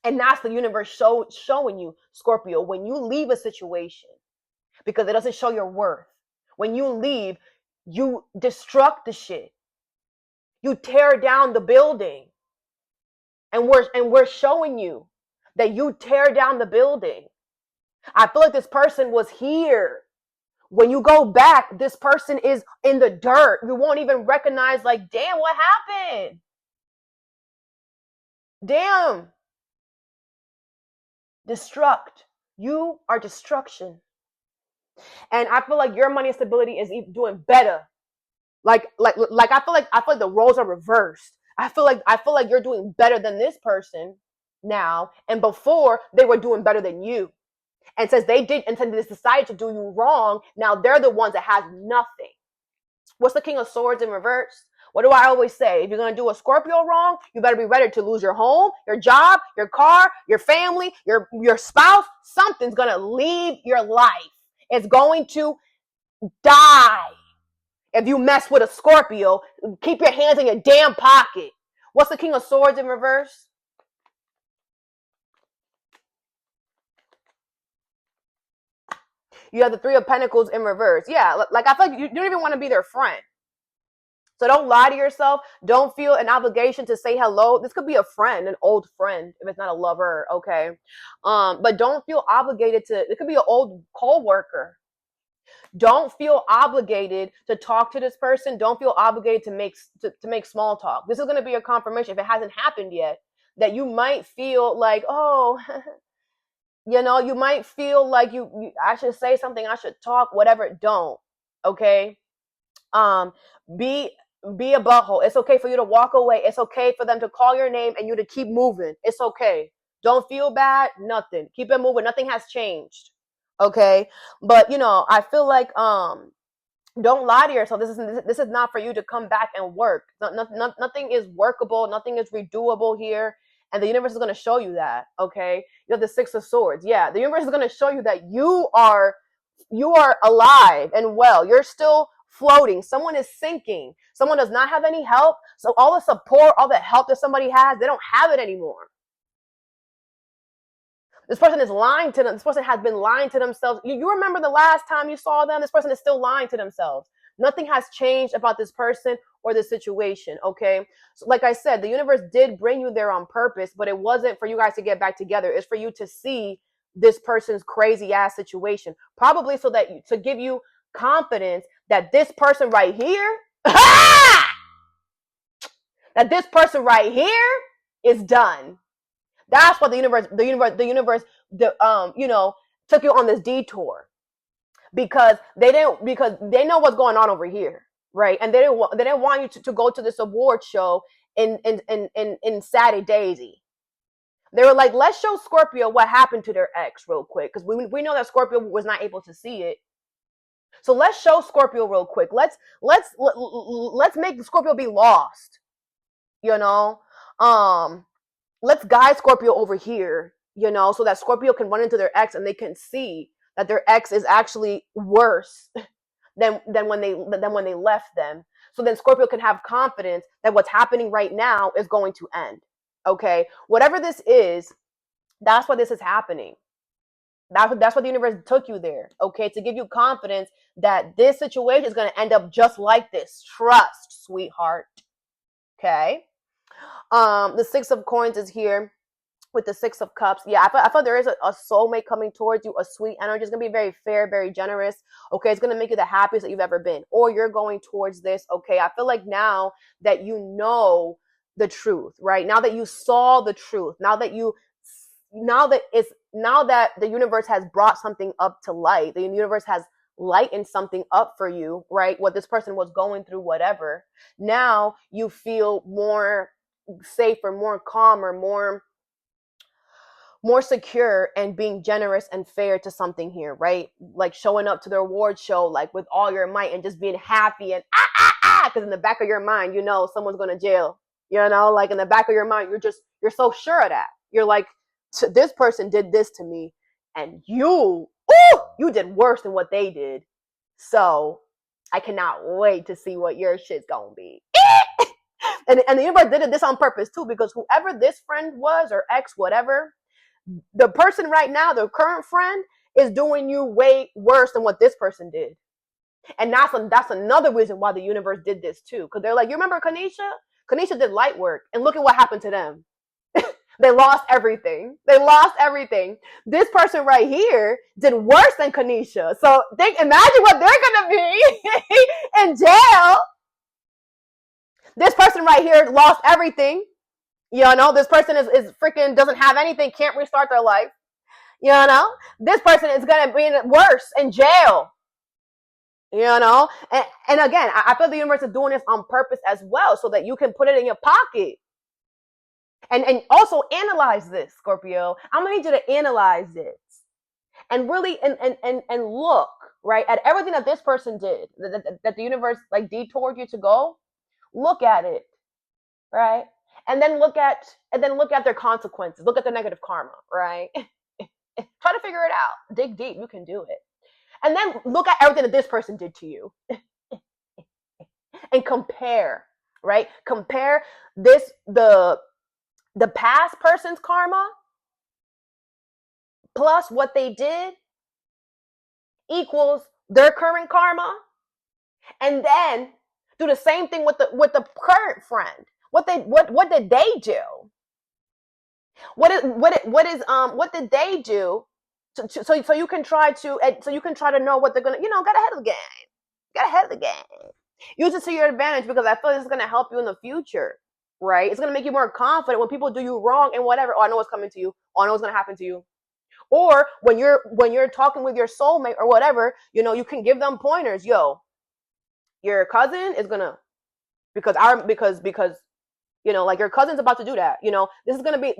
And that's the universe showing you, Scorpio, when you leave a situation, because it doesn't show your worth. When you leave, you destruct the shit. You tear down the building. And we're showing you that you tear down the building. I feel like this person was here. When you go back, this person is in the dirt. You won't even recognize, like, damn, what happened? Damn. Destruct. You are destruction. And I feel like your money and stability is doing better. Like I feel like the roles are reversed. I feel like you're doing better than this person now, and before they were doing better than you. And since they decided to do you wrong, now they're the ones that has nothing. What's the King of Swords in reverse? What do I always say? If you're gonna do a Scorpio wrong, you better be ready to lose your home, your job, your car, your family, your spouse. Something's gonna leave your life. It's going to die. If you mess with a Scorpio, keep your hands in your damn pocket. What's the King of Swords in reverse? You have the Three of Pentacles in reverse. Yeah, like I feel like you don't even want to be their friend. So don't lie to yourself. Don't feel an obligation to say hello. This could be a friend, an old friend, if it's not a lover, okay? But don't feel obligated to, it could be an old co-worker. Don't feel obligated to talk to this person. Don't feel obligated to make small talk. This is going to be a confirmation, if it hasn't happened yet, that you might feel like, oh, you know, you might feel like I should say something, I should talk, whatever. Don't, okay? Be a butthole. It's okay for you to walk away. It's okay for them to call your name and you to keep moving. It's okay. Don't feel bad. Nothing. Keep it moving. Nothing has changed. Okay. But you know, I feel like don't lie to yourself. This is not for you to come back and work. Nothing is workable. Nothing is redoable here. And the universe is going to show you that. Okay. You have the Six of Swords. Yeah. The universe is going to show you that you are alive and well. You're still floating. Someone is sinking. Someone does not have any help. So all the support, all the help that somebody has, they don't have it anymore. This person is lying to them. This person has been lying to themselves. You remember the last time you saw them? This person is still lying to themselves. Nothing has changed about this person or this situation, okay? So like I said, the universe did bring you there on purpose, but it wasn't for you guys to get back together. It's for you to see this person's crazy ass situation. Probably so that to give you confidence that this person right here, that this person right here is done. That's what the universe, you know, took you on this detour because they know what's going on over here, right? And they didn't want you to go to this award show in Sadie Daisy. They were like, let's show Scorpio what happened to their ex real quick, because we know that Scorpio was not able to see it. So let's show Scorpio real quick. Let's make Scorpio be lost. You know, let's guide Scorpio over here, you know, so that Scorpio can run into their ex and they can see that their ex is actually worse than when they left them. So then Scorpio can have confidence that what's happening right now is going to end. Okay, whatever this is, that's why this is happening. That's why the universe took you there. Okay, to give you confidence that this situation is going to end up just like this. Trust, sweetheart. Okay. The Six of Coins is here. with the Six of Cups. Yeah, I feel there is a soulmate coming towards you, a sweet energy. It's going to be very fair, very generous. Okay, it's going to make you the happiest that you've ever been. Or you're going towards this. Okay, I feel like now that you know the truth, right? Now that you saw the truth, now that the universe has brought something up to light, the universe has lightened something up for you, right? What this person was going through, whatever. Now you feel more safer, more calmer, more secure, and being generous and fair to something here, right? Like showing up to the award show, like with all your might and just being happy and because in the back of your mind, you know, someone's going to jail, you know, like in the back of your mind, you're so sure of that. You're like, this person did this to me and you did worse than what they did. So I cannot wait to see what your shit's going to be. And the universe did this on purpose too, because whoever this friend was or ex, whatever, the person right now, the current friend, is doing you way worse than what this person did. And that's another reason why the universe did this too. Because they're like, you remember Kanisha? Kanisha did light work. And look at what happened to them. They lost everything. This person right here did worse than Kanisha. So imagine what they're going to be in jail. This person right here lost everything. You know, this person is freaking doesn't have anything, can't restart their life. You know, this person is going to be worse in jail. You know, and again, I feel the universe is doing this on purpose as well, so that you can put it in your pocket. And also analyze this, Scorpio. I'm gonna need you to analyze this and really and look, right, at everything that this person did, that the universe like detoured you to go. Look at it, right? And then look at their consequences. Look at the negative karma, right? Try to figure it out. Dig deep. You can do it. And then look at everything that this person did to you. And compare, right? Compare the past person's karma plus what they did equals their current karma. And then do the same thing with the current friend. What did they do? What did they do? So you can try to know what they're gonna, you know, get ahead of the game. Use it to your advantage, because I feel like this is gonna help you in the future, right? It's gonna make you more confident when people do you wrong and whatever. Oh, I know what's coming to you. Oh, I know what's gonna happen to you. Or when you're talking with your soulmate or whatever, you know, you can give them pointers. Yo, your cousin is gonna because you know, like your cousin's about to do that. You know, this is gonna be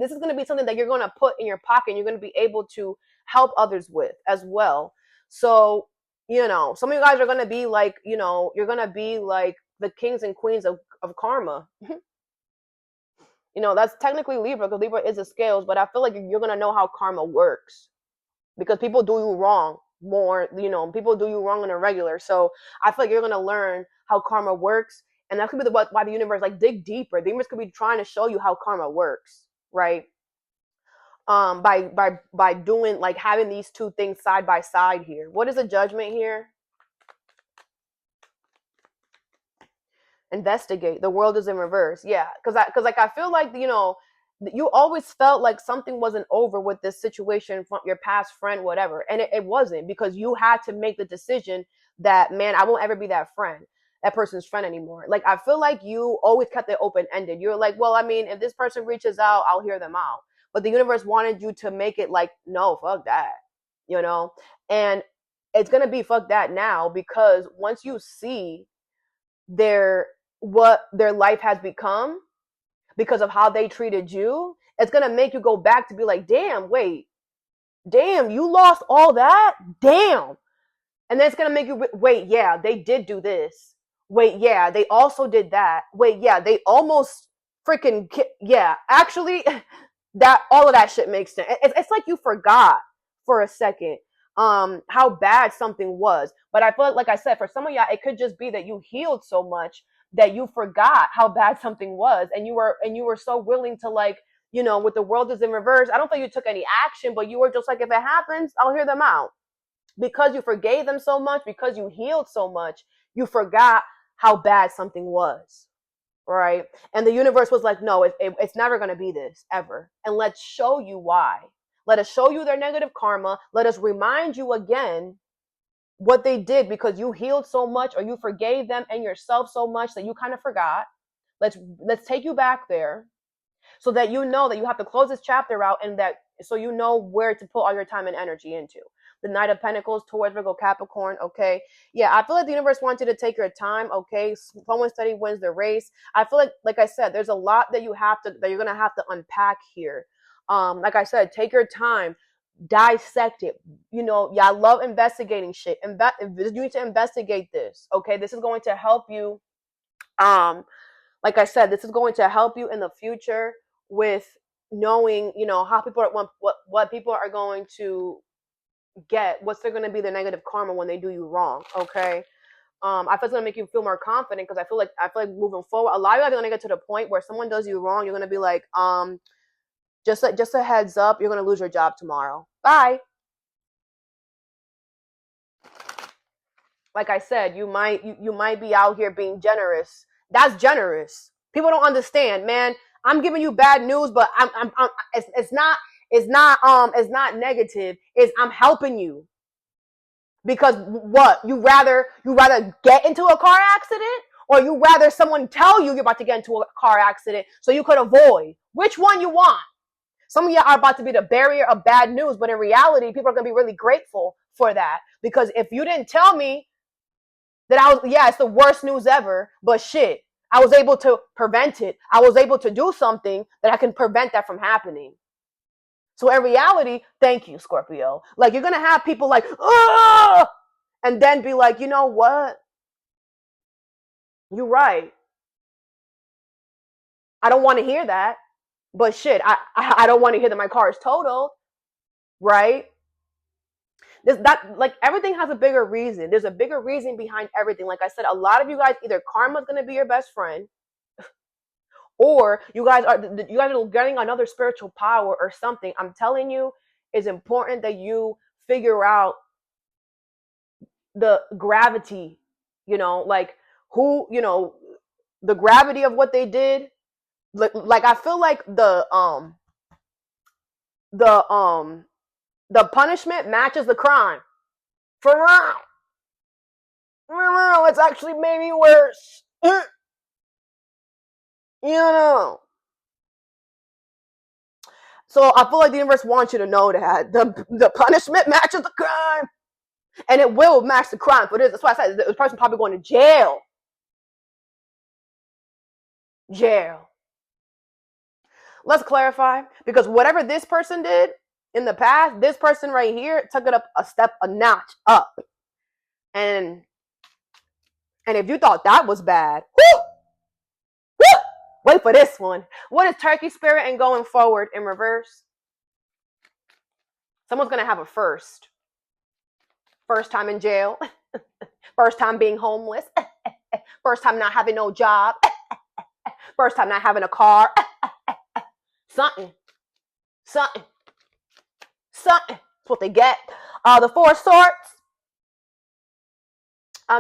something that you're gonna put in your pocket and you're gonna be able to help others with as well. So, you know, some of you guys are gonna be like, you know, you're gonna be like the kings and queens of karma. You know, that's technically Libra, because Libra is the scales, but I feel like you're gonna know how karma works, because people do you wrong more. You know, people do you wrong on a regular. So I feel like you're gonna learn how karma works. And that could be why the universe, like, dig deeper. The universe could be trying to show you how karma works, right? By doing, like, having these two things side by side here. What is the Judgment here? Investigate. The world is in reverse. Yeah, because I feel like, you know, you always felt like something wasn't over with this situation from your past friend, whatever, and it wasn't, because you had to make the decision that, man, I won't ever be that person's friend anymore. Like, I feel like you always kept it open-ended. You're like, well, I mean, if this person reaches out, I'll hear them out. But the universe wanted you to make it like, no, fuck that, you know? And it's going to be fuck that now, because once you see what their life has become because of how they treated you, it's going to make you go back to be like, damn, you lost all that? Damn. And then it's going to make you, wait, yeah, they did do this. Wait, yeah, they also did that. Wait, yeah, they almost freaking, yeah, actually, that all of that shit makes sense. It's like you forgot for a second how bad something was. But I feel like I said, for some of y'all, it could just be that you healed so much that you forgot how bad something was, and you were so willing to, like, you know, with the world is in reverse. I don't think you took any action, but you were just like, if it happens, I'll hear them out. Because you forgave them so much, because you healed so much, you forgot how bad something was. right? And the universe was like, no, it's never going to be this ever. And let's show you why. Let us show you their negative karma. Let us remind you again what they did, because you healed so much, or you forgave them and yourself so much that you kind of forgot. Let's take you back there, so that you know that you have to close this chapter out, and that so you know where to put all your time and energy into. The Knight of Pentacles, Taurus, Virgo, Capricorn. Okay, yeah, I feel like the universe wants you to take your time. Okay, slow and steady wins the race. I feel like I said, there's a lot that you're gonna have to unpack here. Like I said, take your time, dissect it. You know, yeah, I love investigating shit. You need to investigate this. Okay, this is going to help you. Like I said, this is going to help you in the future with knowing, you know, how people are, what people are going to get, what's they're going to be the negative karma when they do you wrong. Okay. I feel it's going to make you feel more confident, because I feel like moving forward, a lot of you are going to get to the point where someone does you wrong. You're going to be like, just a heads up, you're going to lose your job tomorrow. Bye. Like I said, you might be out here being generous. That's generous. People don't understand, man. I'm giving you bad news, but it's not negative. I'm helping you. Because what? You rather get into a car accident, or you rather someone tell you you're about to get into a car accident so you could avoid? Which one you want? Some of you are about to be the barrier of bad news, but in reality, people are going to be really grateful for that. Because if you didn't tell me that it's the worst news ever, but shit, I was able to prevent it. I was able to do something that I can prevent that from happening. So in reality, thank you, Scorpio. Like, you're going to have people like, oh, and then be like, you know what? You're right. I don't want to hear that, but shit, I don't want to hear that my car is totaled, right? Like, everything has a bigger reason. There's a bigger reason behind everything. Like I said, a lot of you guys, either karma's going to be your best friend, or you guys are getting another spiritual power or something. I'm telling you, it's important that you figure out the gravity, you know, like who, you know, the gravity of what they did. Like I feel like the punishment matches the crime. For real, it's actually maybe worse. You know. So I feel like the universe wants you to know that the punishment matches the crime. And it will match the crime for this. That's why I said this person probably going to jail. Jail. Let's clarify, because whatever this person did in the past, this person right here took it up a notch up. And if you thought that was bad, wait for this one. What is Turkey Spirit and going forward in reverse? Someone's going to have a first. First time in jail. First time being homeless. First time not having no job. First time not having a car. Something. That's what they get. The Four of Swords.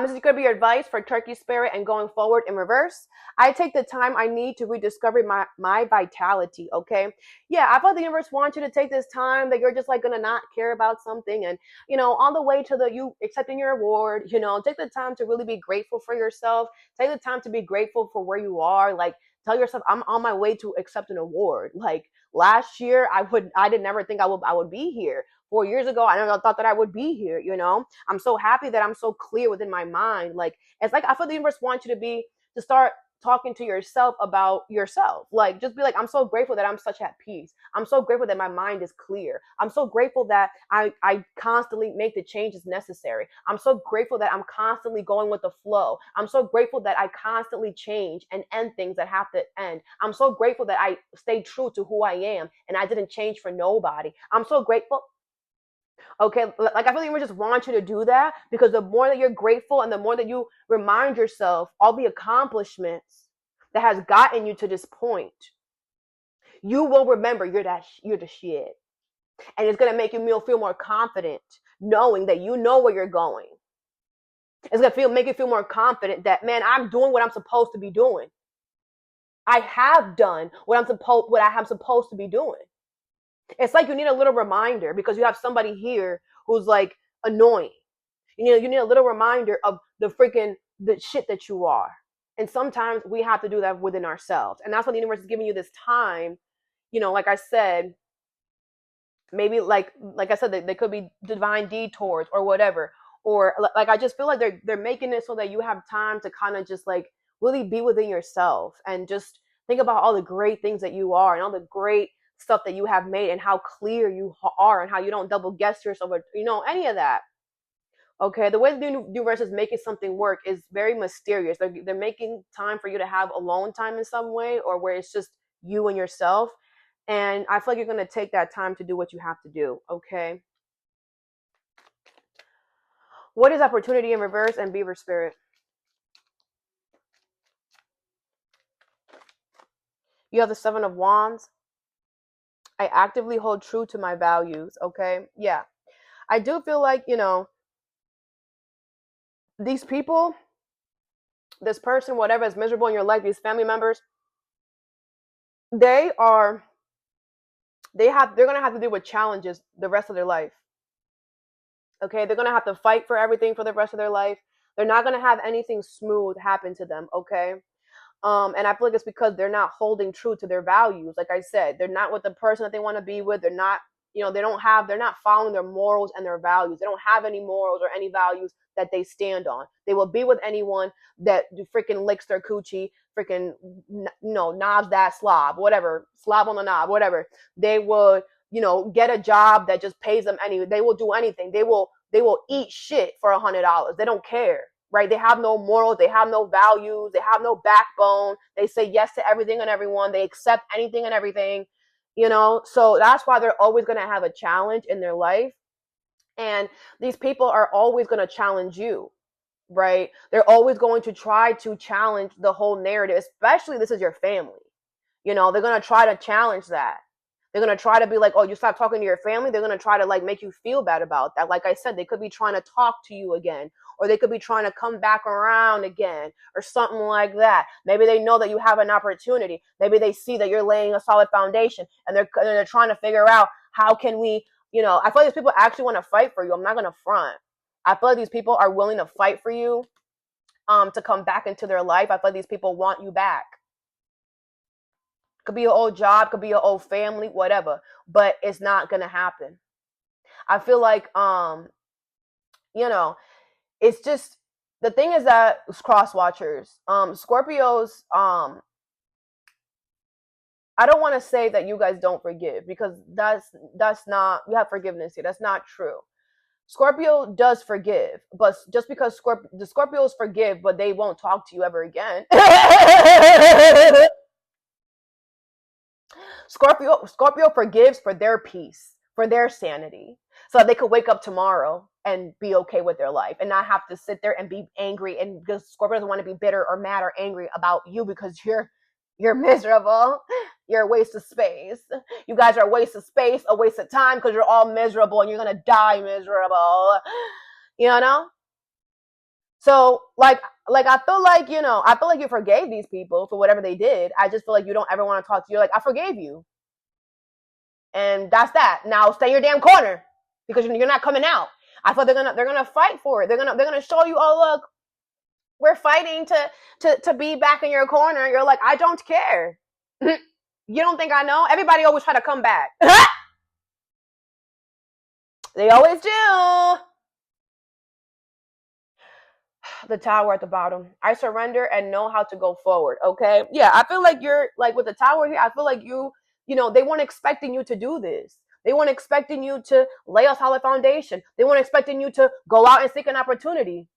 This is going to be your advice for Turkey Spirit and going forward in reverse. I take the time I need to rediscover my vitality, okay? Yeah, I thought the universe wants you to take this time that you're just like going to not care about something. And, you know, on the way to you accepting your award, you know, take the time to really be grateful for yourself. Take the time to be grateful for where you are. Like, tell yourself, I'm on my way to accept an award. Like, last year, I did never think I would be here. 4 years ago, I never thought that I would be here, you know? I'm so happy that I'm so clear within my mind. Like, it's like I feel the universe wants you to start talking to yourself about yourself. Like, just be like, I'm so grateful that I'm such at peace. I'm so grateful that my mind is clear. I'm so grateful that I constantly make the changes necessary. I'm so grateful that I'm constantly going with the flow. I'm so grateful that I constantly change and end things that have to end. I'm so grateful that I stay true to who I am and I didn't change for nobody. I'm so grateful. Okay, like I feel like we just want you to do that, because the more that you're grateful and the more that you remind yourself all the accomplishments that has gotten you to this point, you will remember you're the shit. And it's gonna make you feel more confident knowing that you know where you're going. It's gonna make you feel more confident that, man, I'm doing what I'm supposed to be doing. I have done what I am supposed to be doing. It's like you need a little reminder because you have somebody here who's like annoying. You need a little reminder of the shit that you are. And sometimes we have to do that within ourselves. And that's why the universe is giving you this time. Like I said, maybe like I said, they could be divine detours or whatever. Or like I just feel like they're making it so that you have time to kind of just like really be within yourself and just think about all the great things that you are and all the great stuff that you have made and how clear you are and how you don't double guess yourself or any of that. Okay, the way the universe is making something work is very mysterious. They're making time for you to have alone time in some way, or where it's just you and yourself. And I feel like you're gonna take that time to do what you have to do. Okay. What is opportunity in reverse and Beaver spirit? You have the Seven of Wands. I actively hold true to my values. Okay. Yeah. I do feel like, these people, this person, whatever is miserable in your life, these family members, they are they're gonna have to deal with challenges the rest of their life. Okay, they're gonna have to fight for everything for the rest of their life. They're not gonna have anything smooth happen to them. Okay. And I feel like it's because they're not holding true to their values. Like I said, they're not with the person that they want to be with. They're not, they're not following their morals and their values. They don't have any morals or any values that they stand on. They will be with anyone that freaking licks their coochie, freaking, knobs that slob, whatever, slob on the knob, whatever. They would, get a job that just pays them they will do anything. They will eat shit for $100. They don't care. Right? They have no morals. They have no values. They have no backbone. They say yes to everything and everyone. They accept anything and everything, So that's why they're always going to have a challenge in their life. And these people are always going to challenge you, right? They're always going to try to challenge the whole narrative, especially this is your family. They're going to try to challenge that. They're going to try to be like, oh, you stop talking to your family. They're going to try to like make you feel bad about that. Like I said, they could be trying to talk to you again, or they could be trying to come back around again or something like that. Maybe they know that you have an opportunity. Maybe they see that you're laying a solid foundation and they're trying to figure out how can we, I feel like these people actually want to fight for you. I'm not going to front. I feel like these people are willing to fight for you to come back into their life. I feel like these people want you back. Could be your old job, could be your old family, whatever. But it's not gonna happen. I feel like it's just the thing is that cross watchers, Scorpios, I don't want to say that you guys don't forgive because that's not, we have forgiveness here. That's not true. Scorpio does forgive, but just because the Scorpios forgive, but they won't talk to you ever again. Scorpio forgives for their peace, for their sanity, so that they could wake up tomorrow and be okay with their life and not have to sit there and be angry. And because Scorpio doesn't want to be bitter or mad or angry about you because you're miserable. You're a waste of space. You guys are a waste of space, a waste of time because you're all miserable and you're gonna die miserable. So I feel like, you forgave these people for whatever they did. I just feel like you don't ever want to talk to you. Like, I forgave you. And that's that. Now stay in your damn corner because you're not coming out. I thought they're gonna fight for it. They're gonna show you, oh look, we're fighting to be back in your corner. You're like, I don't care. You don't think I know? Everybody always try to come back. They always do. The Tower at the bottom. I surrender and know how to go forward. Okay. Yeah. I feel like you're like with the Tower here. I feel like they weren't expecting you to do this. They weren't expecting you to lay a solid foundation. They weren't expecting you to go out and seek an opportunity.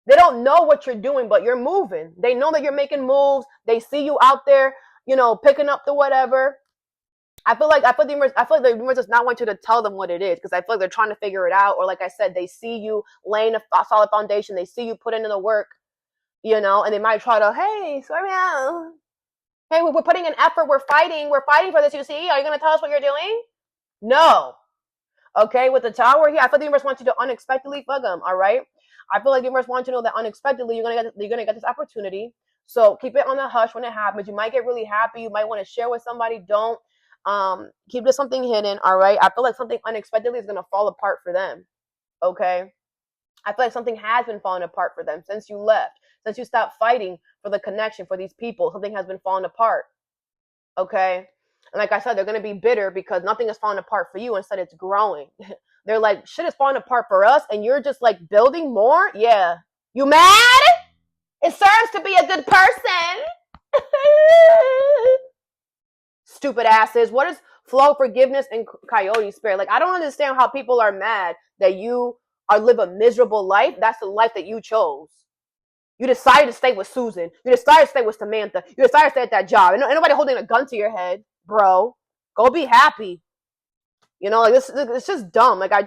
They don't know what you're doing, but you're moving. They know that you're making moves. They see you out there, picking up the whatever. I feel like the universe does not want you to tell them what it is because I feel like they're trying to figure it out. Or like I said, they see you laying a solid foundation. They see you putting in the work, and they might try to, hey, sorry, hey, we're putting in effort. We're fighting for this. You see? Are you going to tell us what you're doing? No. Okay, with the Tower here, I feel the universe wants you to unexpectedly fuck them. All right. I feel like the universe wants you to know that unexpectedly you're gonna get this opportunity. So keep it on the hush when it happens. You might get really happy. You might want to share with somebody. Don't keep this something hidden. All right. I feel like something unexpectedly is gonna fall apart for them. Okay. I feel like something has been falling apart for them since you left, since you stopped fighting for the connection for these people. Something has been falling apart. Okay. And like I said, they're going to be bitter because nothing is falling apart for you. Instead, it's growing. They're like, shit is falling apart for us. And you're just like building more. Yeah. You mad? It serves to be a good person. Stupid asses. What is flow, forgiveness, and coyote spirit? Like, I don't understand how people are mad that you are live a miserable life. That's the life that you chose. You decided to stay with Susan. You decided to stay with Samantha. You decided to stay at that job. And nobody holding a gun to your head, bro. Go be happy. You know, like this, it's just dumb. Like I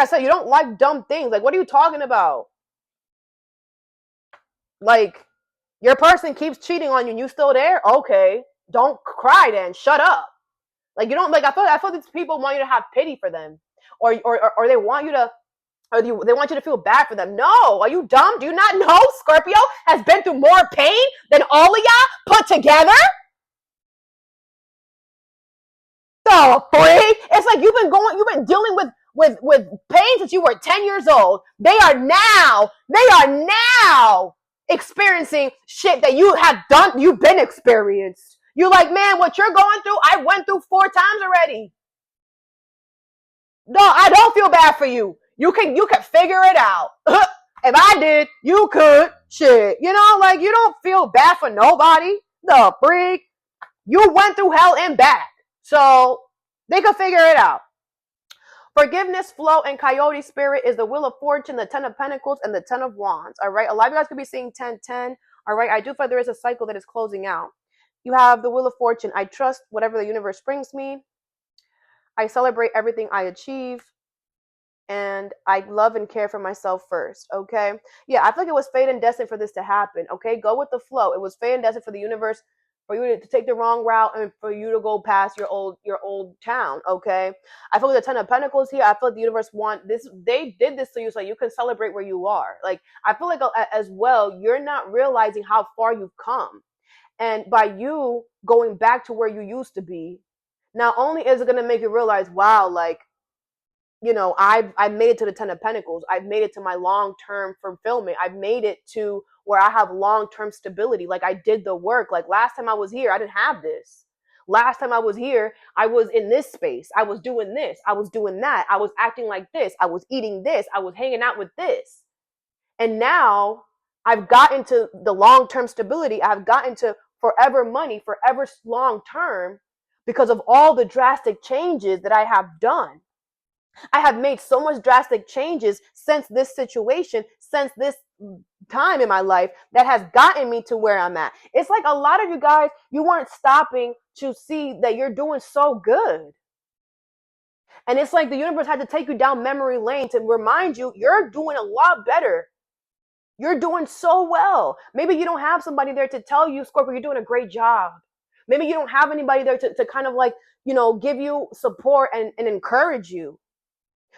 said, you don't like dumb things. Like, what are you talking about? Like, your person keeps cheating on you and you still there? Okay. Don't cry then. Shut up. Like, you don't, like, I feel these people want you to have pity for them. Or they want you to, or they want you to feel bad for them. No, are you dumb? Do you not know Scorpio has been through more pain than all of y'all put together? The freak! It's like you've been dealing with pain since you were 10 years old. They are now experiencing shit that you've been experienced. You're like, man, what you're going through, I went through 4 times already. No, I don't feel bad for you. You can figure it out. If I did, you could. Shit. You know, like, you don't feel bad for nobody. The freak. You went through hell and back. So they could figure it out. Forgiveness, flow, and coyote spirit is the Wheel of Fortune, the 10 of Pentacles, and the 10 of Wands. All right. A lot of you guys could be seeing 10-10. All right. I do feel like there is a cycle that is closing out. You have the Wheel of Fortune. I trust whatever the universe brings me. I celebrate everything I achieve. And I love and care for myself first, okay? Yeah, I feel like it was fate and destined for this to happen, okay? Go with the flow. It was fate and destined for the universe, for you to take the wrong route and for you to go past your old town, okay? I feel like the 10 of Pentacles here, I feel like the universe want this. They did this to you so you can celebrate where you are. Like, I feel like as well, you're not realizing how far you've come. And by you going back to where you used to be, not only is it going to make you realize, wow, like, you know, I've made it to the 10 of Pentacles. I've made it to my long-term fulfillment. I've made it to where I have long-term stability. Like, I did the work. Like, last time I was here, I didn't have this. Last time I was here, I was in this space. I was doing this. I was doing that. I was acting like this. I was eating this. I was hanging out with this. And now I've gotten to the long-term stability. I've gotten to forever money, forever long-term, because of all the drastic changes that I have done. I have made so much drastic changes since this situation, since this time in my life that has gotten me to where I'm at. It's like a lot of you guys, you weren't stopping to see that you're doing so good. And it's like the universe had to take you down memory lane to remind you you're doing a lot better. You're doing so well. Maybe you don't have somebody there to tell you, Scorpio, you're doing a great job. Maybe you don't have anybody there to kind of like, you know, give you support and encourage you.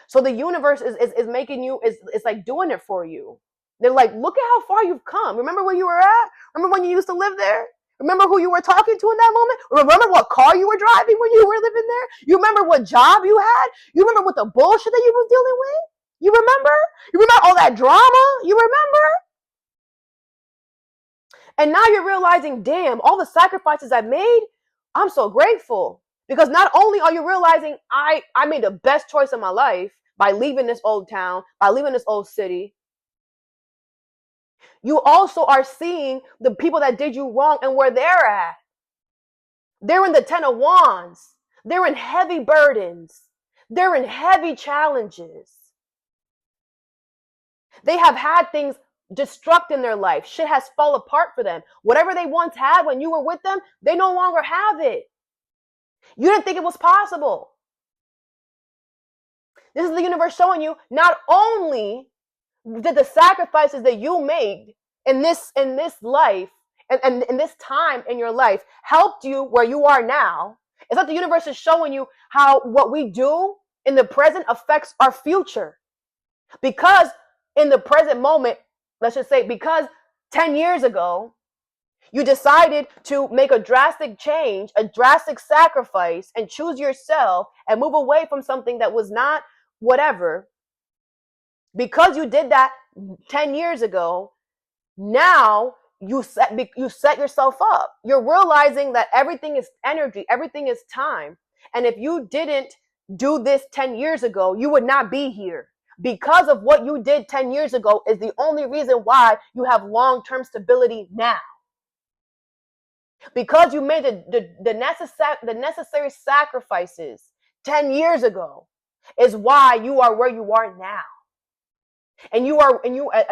So the universe is making you, is like doing it for you. They're like, look at how far you've come. Remember where you were at? Remember when you used to live there? Remember who you were talking to in that moment? Remember what car you were driving when you were living there? You remember what job you had? You remember what the bullshit that you were dealing with? You remember? You remember all that drama? You remember? And now you're realizing, damn, all the sacrifices I made, I'm so grateful. Because not only are you realizing I made the best choice of my life by leaving this old town, by leaving this old city, you also are seeing the people that did you wrong and where they're at. They're in the 10 of Wands. They're in heavy burdens. They're in heavy challenges. They have had things destruct in their life. Shit has fallen apart for them. Whatever they once had when you were with them, they no longer have it. You didn't think it was possible. This is the universe showing you not only did the sacrifices that you made in this life and in this time in your life helped you where you are now. It's like the universe is showing you how what we do in the present affects our future. Because in the present moment, let's just say, because 10 years ago, You decided to make a drastic change, a drastic sacrifice, and choose yourself and move away from something that was not whatever. Because you did that 10 years ago, now you set yourself up. You're realizing that everything is energy, everything is time. And if you didn't do this 10 years ago, you would not be here. Because of what you did 10 years ago is the only reason why you have long-term stability now. Because you made the necessary sacrifices 10 years ago is why you are where you are now. And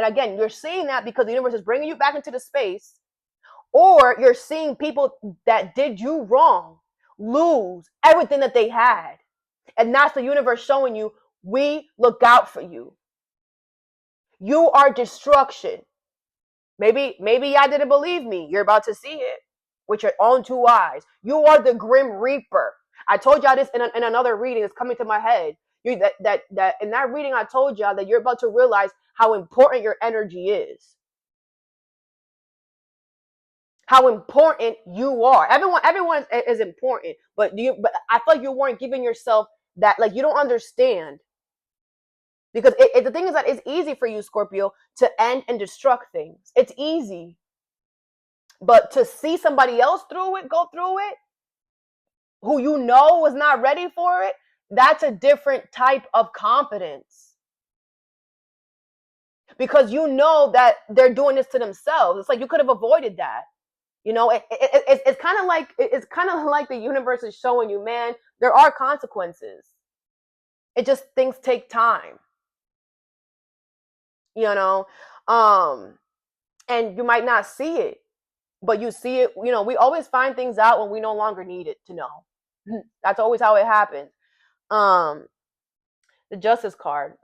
again, you're seeing that because the universe is bringing you back into the space, or you're seeing people that did you wrong lose everything that they had. And that's the universe showing you, we look out for you. You are destruction. Maybe y'all didn't believe me. You're about to see it with your own two eyes. You are the Grim Reaper. I told y'all this in another reading. It's coming to my head. That in that reading, I told y'all that you're about to realize how important your energy is. How important you are. Everyone is important, but I feel like you weren't giving yourself that. Like, you don't understand. Because the thing is that it's easy for you, Scorpio, to end and destruct things. It's easy. But to see somebody else go through it, who you know was not ready for it, that's a different type of confidence. Because you know that they're doing this to themselves. It's like you could have avoided that. You know, it's kind of like the universe is showing you, man, there are consequences. It just, things take time. You know, and you might not see it, but you see it. You know, we always find things out when we no longer need it to know. That's always how it happens. The Justice card.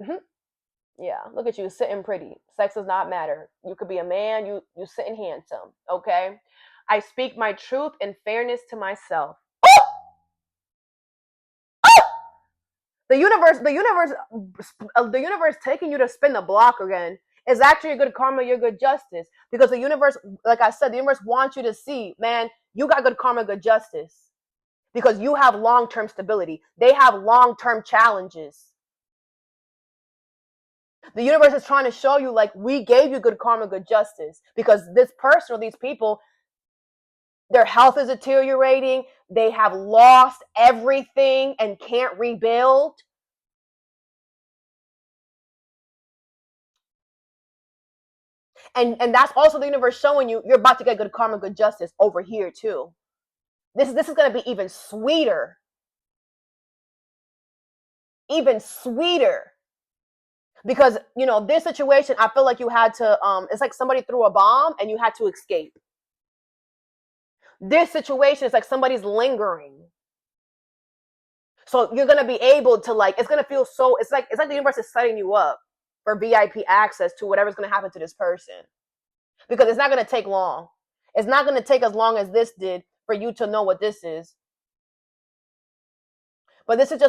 Yeah, look at you sitting pretty. Sex does not matter. You could be a man. You sitting handsome. Okay. I speak my truth and fairness to myself. The universe taking you to spin the block again is actually a good karma, your good justice. Because the universe, like I said, the universe wants you to see, man, you got good karma, good justice. Because you have long-term stability. They have long-term challenges. The universe is trying to show you, like, we gave you good karma, good justice. Because this person or these people, their health is deteriorating. They have lost everything and can't rebuild. And that's also the universe showing you, you're about to get good karma, good justice over here too. This is going to be even sweeter. Even sweeter. Because, you know, this situation, I feel like you had to, it's like somebody threw a bomb and you had to escape. This situation is like somebody's lingering. So you're going to be able to, like, it's going to feel so, it's like the universe is setting you up for VIP access to whatever's going to happen to this person. Because it's not going to take long. It's not going to take as long as this did for you to know what this is. But this is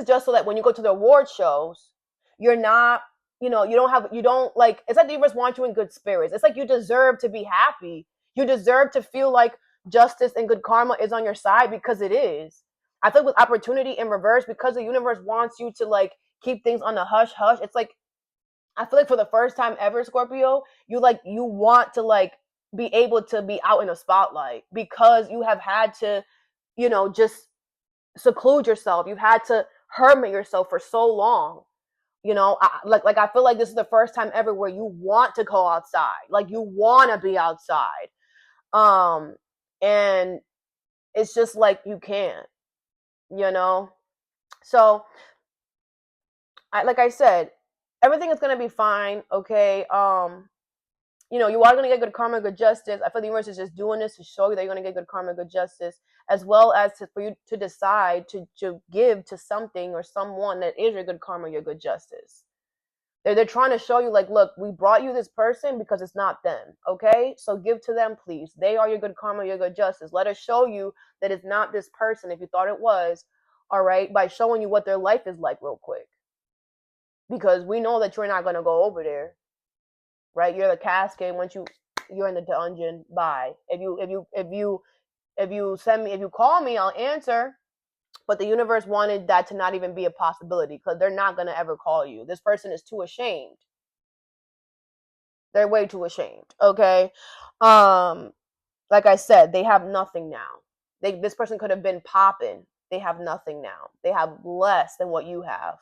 just so that when you go to the award shows, you're not, you know, it's like the universe wants you in good spirits. It's like you deserve to be happy. You deserve to feel like justice and good karma is on your side, because it is. I think with opportunity in reverse, because the universe wants you to, like, keep things on the hush hush. It's like, I feel like for the first time ever, Scorpio, you want to, like, be able to be out in a spotlight, because you have had to, you know, just seclude yourself. You've had to hermit yourself for so long. You know, I feel like this is the first time ever where you want to go outside. Like, you want to be outside. And it's just like you can't, you know? So, like I said, everything is going to be fine, okay? You know, you are going to get good karma, good justice. I feel the universe is just doing this to show you that you're going to get good karma, good justice, as well as for you to decide to give to something or someone that is your good karma, your good justice. They're trying to show you, like, look, we brought you this person because it's not them, okay? So give to them, please. They are your good karma, your good justice. Let us show you that it's not this person if you thought it was, all right, by showing you what their life is like real quick. Because we know that you're not going to go over there, right? You're the cascade. Once you you're in the dungeon. Bye. If you call me, I'll answer. But the universe wanted that to not even be a possibility because they're not gonna ever call you. This person is too ashamed. They're way too ashamed. Okay. Like I said, they have nothing now. This person could have been popping. They have nothing now. They have less than what you have.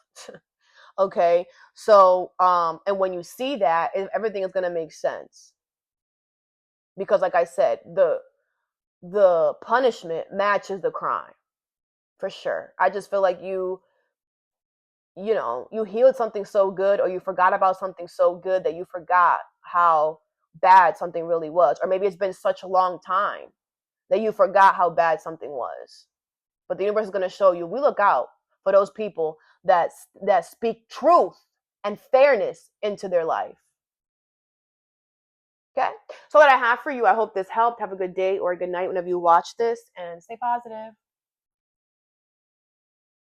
Okay. So and when you see that, everything is gonna make sense. Because like I said, the punishment matches the crime. For sure. I just feel like you healed something so good, or you forgot about something so good that you forgot how bad something really was. Or maybe it's been such a long time that you forgot how bad something was. But the universe is going to show you, we look out for those people that speak truth and fairness into their life. Okay? So what I have for you, I hope this helped. Have a good day or a good night whenever you watch this, and stay positive.